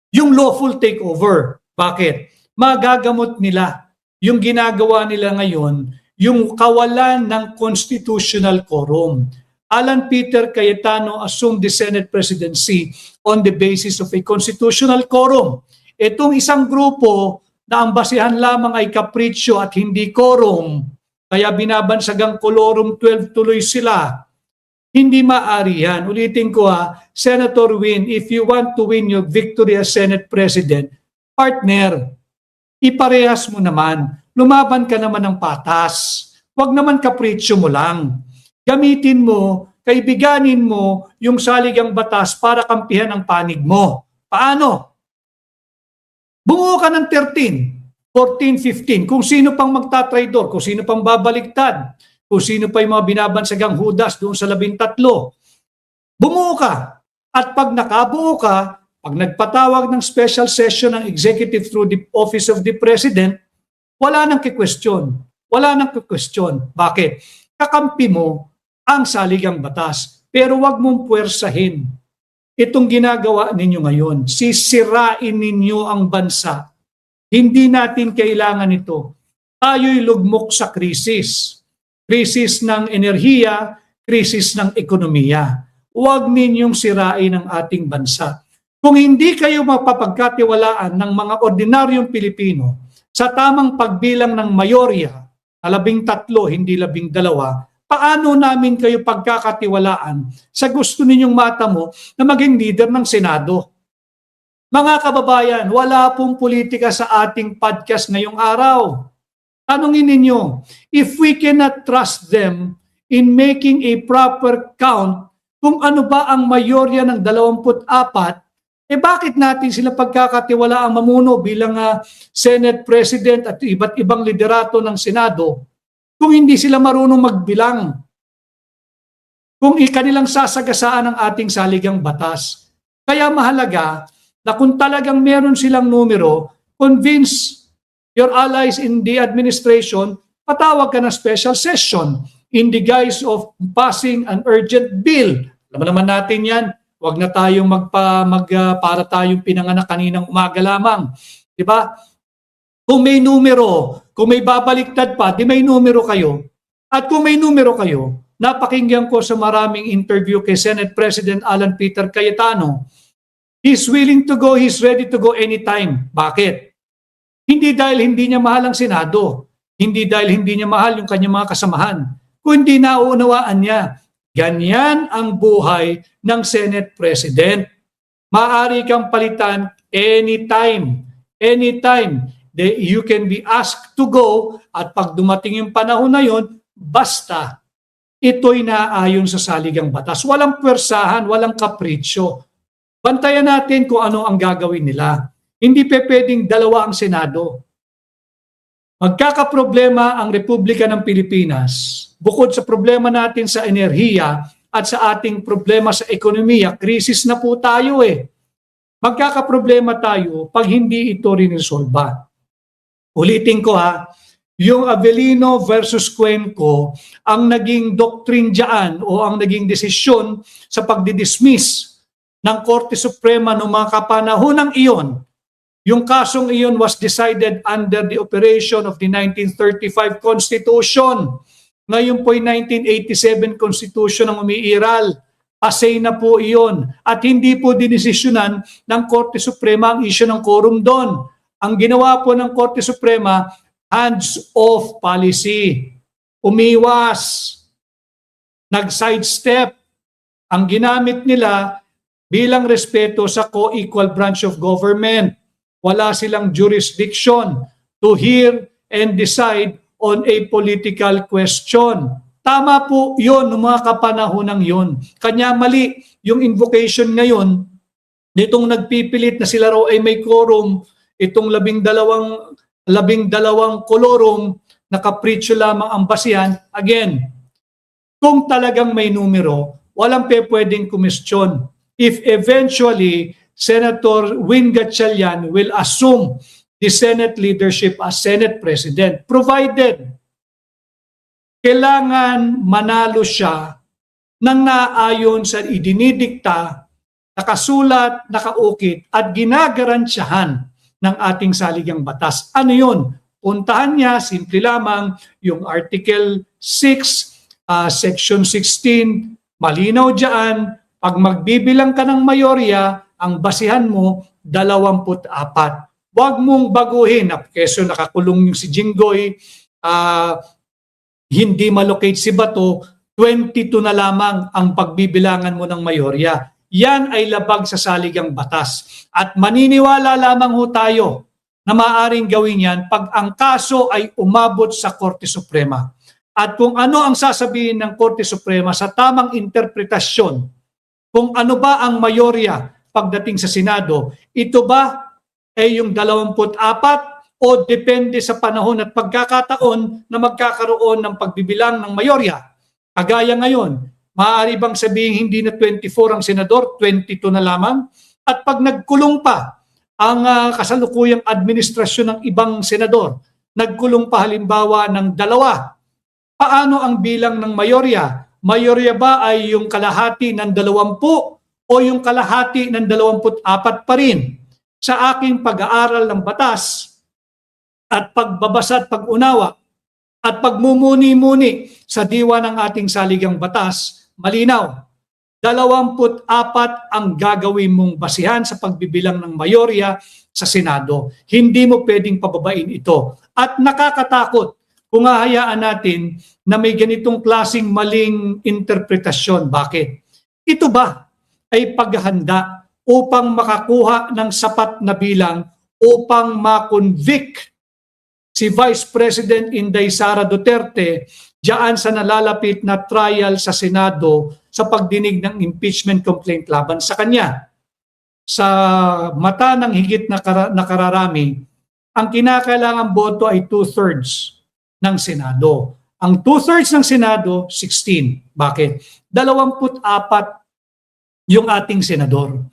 S2: yung lawful takeover. Bakit? Magagamot nila yung ginagawa nila ngayon yung kawalan ng constitutional quorum. Alan Peter Cayetano assumed the Senate presidency on the basis of a constitutional quorum. Itong isang grupo na ang basihan lamang ay kapritsyo at hindi quorum, kaya binabansagang quorum 12 tuloy sila. Hindi maaari yan. Ulitin ko Senator Win, if you want to win your victory as Senate President, partner, iparehas mo naman. Lumaban ka naman ng patas. Huwag naman kapritsyo mo lang. Gamitin mo, kaibiganin mo yung saligang batas para kampihan ang panig mo. Paano? Bumuo ka ng 13, 14, 15, kung sino pang magtatraidor, kung sino pang babaliktad, kung sino pa yung mga binabansagang hudas doon sa 13. Bumuo ka. At pag nakabuo ka, pag nagpatawag ng special session ng executive through the office of the president, wala nang kikwestiyon. Wala nang kikwestiyon. Bakit? Kakampi mo ang saligang batas. Pero wag mong puwersahin. Itong ginagawa ninyo ngayon, sisirain ninyo ang bansa. Hindi natin kailangan ito. Tayo'y lugmok sa krisis. Krisis ng enerhiya, krisis ng ekonomiya. Huwag ninyong sirain ang ating bansa. Kung hindi kayo mapapagkatiwalaan ng mga ordinaryong Pilipino sa tamang pagbilang ng mayorya, na 13, hindi 12, paano namin kayo pagkakatiwalaan sa gusto ninyong matamo na maging leader ng Senado? Mga kababayan, wala pong politika sa ating podcast ngayong araw. Tanungin ninyo, if we cannot trust them in making a proper count kung ano ba ang mayorya ng 24, bakit natin sila pagkakatiwalaang mamuno bilang Senate President at iba't ibang liderato ng Senado kung hindi sila marunong magbilang? Kung ikanilang sasagasaan ang ating saligang batas. Kaya mahalaga na kung talagang meron silang numero, convince your allies in the administration, patawag ka ng special session in the guise of passing an urgent bill. Alam naman natin yan. Huwag na tayong para tayong pinanganak kaninang umaga lamang. Diba? Kung may numero, kung may babaliktad pa, di may numero kayo. At kung may numero kayo, napakinggan ko sa maraming interview kay Senate President Alan Peter Cayetano. He's willing to go, he's ready to go anytime. Bakit? Hindi dahil hindi niya mahal ang Senado. Hindi dahil hindi niya mahal yung kanyang mga kasamahan. Kundi nauunawaan niya. Ganyan ang buhay ng Senate President. Maaari kang palitan anytime. Anytime. You can be asked to go at pag dumating yung panahon na yon, basta ito'y naayon sa saligang batas. Walang pwersahan, walang kapritsyo. Bantayan natin kung ano ang gagawin nila. Hindi pwedeng dalawa ang Senado. Magkakaproblema ang Republika ng Pilipinas bukod sa problema natin sa enerhiya at sa ating problema sa ekonomiya. Krisis na po tayo Magkakaproblema tayo pag hindi ito rinresolba. Ulitin ko yung Avellino versus Cuenco, ang naging doctrine dyan o ang naging desisyon sa pagdidismiss ng Korte Suprema noong mga kapanahonang iyon. Yung kasong iyon was decided under the operation of the 1935 Constitution. Ngayon po yung 1987 Constitution ang umiiral. Asay na po iyon. At hindi po dinesisyonan ng Korte Suprema ang issue ng quorum doon. Ang ginawa po ng Korte Suprema, hands-off policy. Umiwas. Nag-sidestep. Ang ginamit nila bilang respeto sa co-equal branch of government. Wala silang jurisdiction to hear and decide on a political question. Tama po yun ng mga kapanahonang yun. Kanya mali yung invocation ngayon nitong nagpipilit na sila raw ay may quorum, itong 12 kolorum na kapritsyo lamang ang basihan. Again, kung talagang may numero, walang pwedeng kumestyon. If eventually Senator Win Gatchalian will assume the Senate leadership as Senate President, provided kailangan manalo siya nang naayon sa idinidikta, nakasulat, nakaukit at ginagarantiyahan ng ating saligang batas. Ano yun? puntahan niya, simple lamang, yung Article 6, Section 16, malinaw dyan, pag magbibilang ka ng mayorya, ang basihan mo, 24. Huwag mong baguhin, keso nakakulong yung si Jinggoy, hindi malocate si Bato, 22 na lamang ang pagbibilangan mo ng mayorya. Yan ay labag sa saligang batas. At maniniwala lamang ho tayo na maaaring gawin yan pag ang kaso ay umabot sa Korte Suprema. At kung ano ang sasabihin ng Korte Suprema sa tamang interpretasyon, kung ano ba ang mayorya pagdating sa Senado, ito ba ay yung 24 o depende sa panahon at pagkakataon na magkakaroon ng pagbibilang ng mayorya? Kagaya ngayon, maaari bang sabihin hindi na 24 ang senador, 22 na lamang? At pag nagkulong pa ang kasalukuyang administrasyon ng ibang senador, nagkulong pa halimbawa ng 2, paano ang bilang ng mayorya? Mayorya ba ay yung kalahati ng 20 o yung kalahati ng 24 pa rin? Sa aking pag-aaral ng batas at pagbabasa at pag-unawa at pagmumuni-muni sa diwa ng ating saligang batas, malinaw, 24 ang gagawin mong basihan sa pagbibilang ng mayorya sa Senado. Hindi mo pwedeng pababain ito. At nakakatakot kung hahayaan natin na may ganitong klaseng maling interpretasyon. Bakit? Ito ba ay paghahanda upang makakuha ng sapat na bilang upang ma-convict si Vice President Inday Sara Duterte diyan sa nalalapit na trial sa Senado sa pagdinig ng impeachment complaint laban sa kanya? Sa mata ng higit na nakararami, ang kinakailangang boto ay 2/3 ng Senado. Ang 2/3 ng Senado, 16. Bakit? 24 yung ating senador.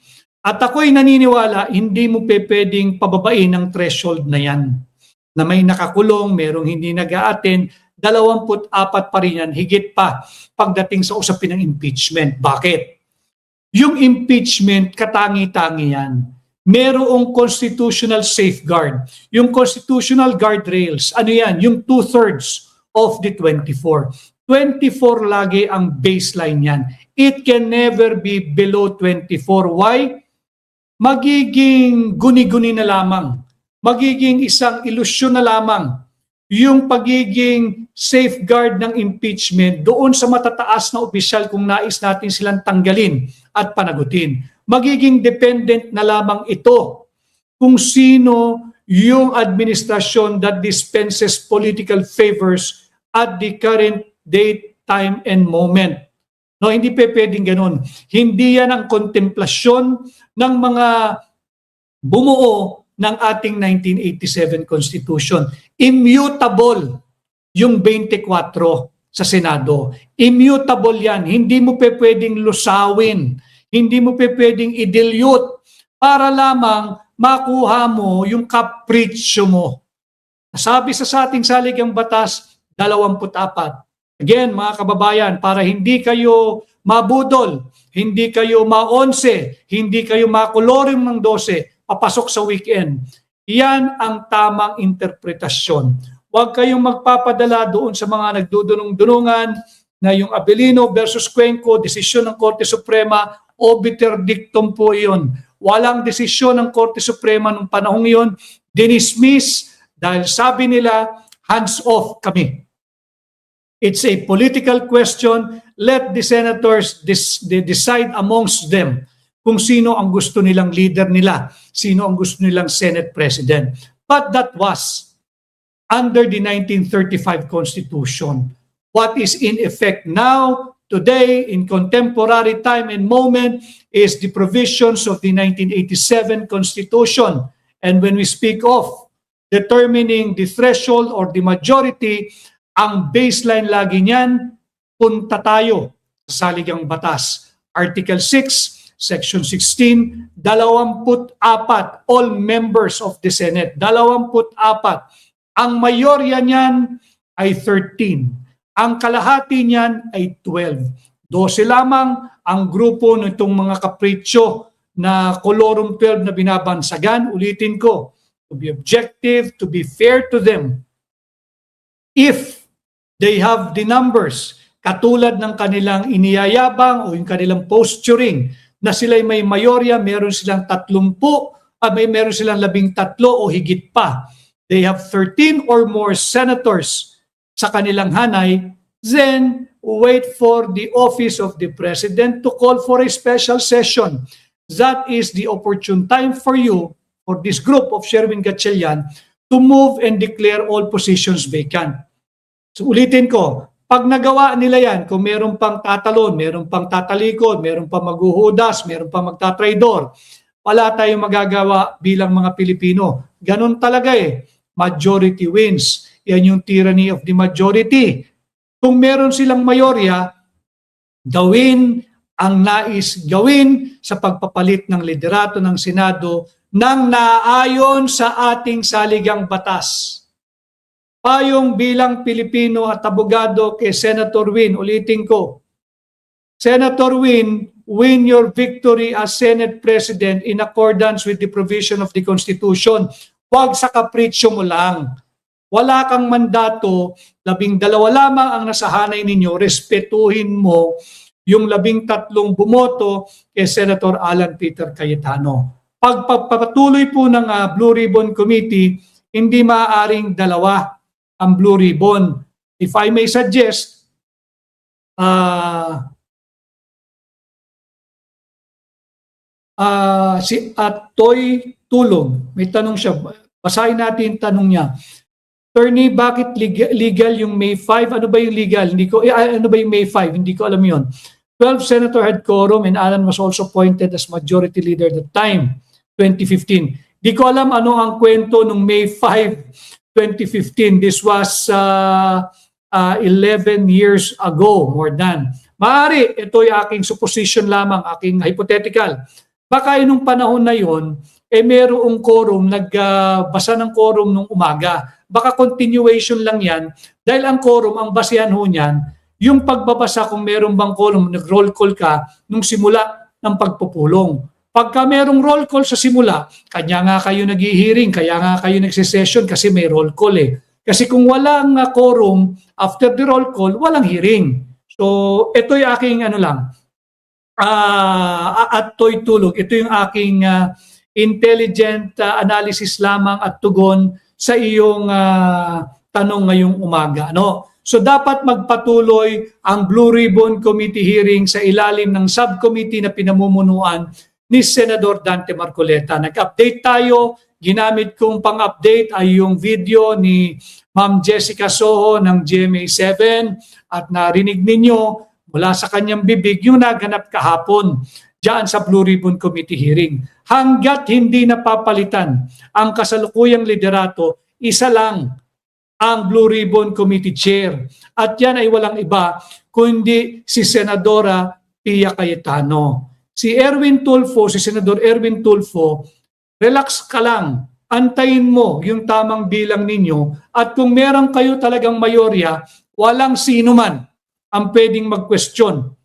S2: At ako'y naniniwala, hindi mo pwedeng pababain ang threshold na yan. Na may nakakulong, merong hindi nag-a-attend, 24 pa rin yan, higit pa pagdating sa usapin ng impeachment. Bakit? Yung impeachment, katangi-tangi yan. Merong constitutional safeguard. Yung constitutional guardrails, ano yan? Yung 2/3 of the 24. 24 lagi ang baseline yan. It can never be below 24. Why? Magiging guni-guni na lamang. Magiging isang ilusyon na lamang yung pagiging safeguard ng impeachment doon sa matataas na opisyal kung nais natin silang tanggalin at panagutin. Magiging dependent na lamang ito kung sino yung administrasyon that dispenses political favors at the current date, time, and moment. No, hindi pwedeng ganun. Hindi yan ang kontemplasyon ng mga bumuo ng ating 1987 Constitution. Immutable yung 24 sa Senado. Immutable yan. Hindi mo pwedeng lusawin. Hindi mo pwedeng i-dilute para lamang makuha mo yung kapritsyo mo. Sabi sa ating saligang batas, 24. Again, mga kababayan, para hindi kayo mabudol, hindi kayo ma-11, hindi kayo makolorum ng 12, papasok sa weekend. Yan ang tamang interpretasyon. Huwag kayong magpapadala doon sa mga nagdudunong-dunungan na yung Abilino versus Cuenco, desisyon ng Korte Suprema, obiter dictum po iyon. Walang desisyon ng Korte Suprema nung panahong iyon, dinismiss dahil sabi nila, hands off kami. It's a political question. Let the senators decide amongst them kung sino ang gusto nilang leader nila, sino ang gusto nilang Senate President. But that was under the 1935 Constitution. What is in effect now, today, in contemporary time and moment, is the provisions of the 1987 Constitution. And when we speak of determining the threshold or the majority, ang baseline lagi niyan, punta tayo sa saligang batas. Article 6, Section 16, 24, all members of the Senate, 24. Ang mayorya niyan ay 13. Ang kalahati niyan ay 12. 12 lamang ang grupo nitong mga kapritsyo na Colorum 12 na binabansagan. Ulitin ko, to be objective, to be fair to them. If they have the numbers, katulad ng kanilang iniyayabang o yung kanilang posturing na sila'y may mayorya, meron silang 30, meron silang 13 o higit pa. They have 13 or more senators sa kanilang hanay, then wait for the office of the president to call for a special session. That is the opportune time for you, for this group of Sherwin Gatchalian, to move and declare all positions vacant. So ulitin ko, pag nagawa nila yan, kung meron pang tatalon, meron pang tatalikod, meron pang maghuhudas, meron pang magtatraidor, wala tayong magagawa bilang mga Pilipino. Ganun talaga eh. Majority wins. Yan yung tyranny of the majority. Kung meron silang mayorya, gawin ang nais gawin sa pagpapalit ng liderato ng Senado nang naayon sa ating saligang batas. Payong bilang Pilipino at abogado kay Senator Win, ulitin ko, Senator Win, win your victory as Senate President in accordance with the provision of the Constitution. Huwag sa kapritsyo mo lang. Wala kang mandato, 12 lamang ang nasahanay ninyo, respetuhin mo yung 13 bumoto kay Senator Alan Peter Cayetano. Pagpapatuloy po ng Blue Ribbon Committee, hindi maaaring dalawa ang Blue Ribbon. If I may suggest, si Atoy Tulog, may tanong siya. Basahin natin yung tanong niya. Attorney, bakit legal yung May 5? Ano ba yung legal? Ano ba yung May 5? Hindi ko alam yun. 12 senator had quorum and Alan was also appointed as majority leader at the time, 2015. Di ko alam ano ang kwento nung May 5, 2015. This was 11 years ago, more than. Maaari, ito ay aking supposition lamang, aking hypothetical. Baka nung panahon na yon, merong quorum, nagbasa ng quorum nung umaga. Baka continuation lang yan, dahil ang quorum, ang basehan ho niyan, yung pagbabasa kung meron bang quorum, nag-roll call ka nung simula ng pagpupulong. Pagka merong roll call sa simula, kanya nga kayo nag-hearing, kaya nga kayo nagsisession kasi may roll call eh. Kasi kung walang quorum, after the roll call, walang hearing. So, ito yung aking at Toy Tulog, ito yung aking intelligent analysis lamang at tugon sa iyong tanong ngayong umaga. No? So dapat magpatuloy ang Blue Ribbon Committee hearing sa ilalim ng subcommittee na pinamumunuan ni Senador Dante Marcoleta. Nag-update tayo, ginamit kong pang-update ay yung video ni Ma'am Jessica Soho ng GMA7 at narinig ninyo mula sa kanyang bibig yung naganap kahapon diyan sa Blue Ribbon Committee hearing. Hanggat hindi napapalitan ang kasalukuyang liderato, isa lang ang Blue Ribbon Committee Chair. At yan ay walang iba kundi si Senadora Pia Cayetano. Si Senador Erwin Tulfo, relax ka lang. Antayin mo yung tamang bilang ninyo at kung meron kayo talagang mayorya, walang sino man ang pwedeng mag-question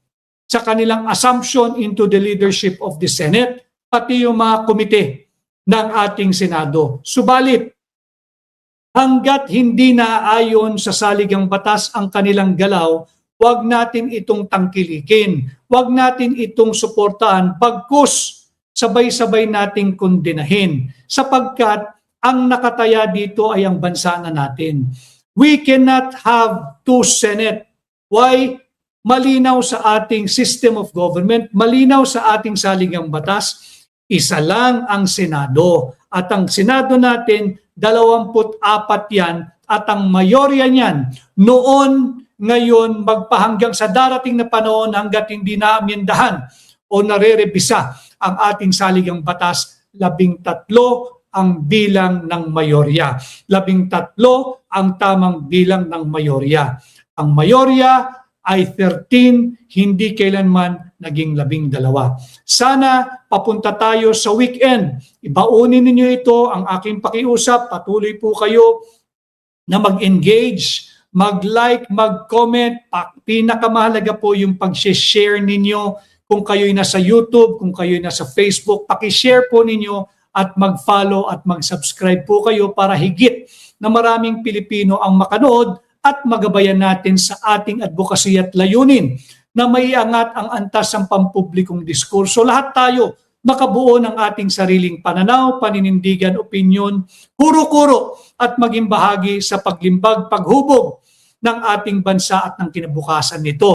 S2: sa kanilang assumption into the leadership of the Senate, pati yung mga komite ng ating Senado. Subalit, hanggat hindi naaayon sa saligang batas ang kanilang galaw, huwag natin itong tangkilikin. Huwag natin itong suportahan, bagkus sabay-sabay nating kondenahin. Sapagkat ang nakataya dito ay ang bansa na natin. We cannot have two Senate. Why? Malinaw sa ating system of government, malinaw sa ating saligang batas, isa lang ang Senado. At ang Senado natin, 24 yan at ang mayorya niyan noon, ngayon, magpahanggang sa darating na panahon hanggat hindi naamyendahan o narerebisa ang ating saligang batas, 13 ang bilang ng mayorya. 13 ang tamang bilang ng mayorya. Ang mayorya ay 13, hindi kailanman naging 12. Sana papunta tayo sa weekend. Ibaunin ninyo ito, ang aking pakiusap. Patuloy po kayo na mag-engage, mag-like, mag-comment. Pinakamahalaga po yung pag-share ninyo kung kayo'y nasa YouTube, kung kayo'y nasa Facebook. Paki-share po ninyo at mag-follow at mag-subscribe po kayo para higit na maraming Pilipino ang makanood at magabayan natin sa ating advokasya at layunin na maiangat ang antas ng pampublikong diskurso. Lahat tayo makabuo ng ating sariling pananaw, paninindigan, opinyon, kuro-kuro at maging bahagi sa paglimbag, paghubog ng ating bansa at ng kinabukasan nito.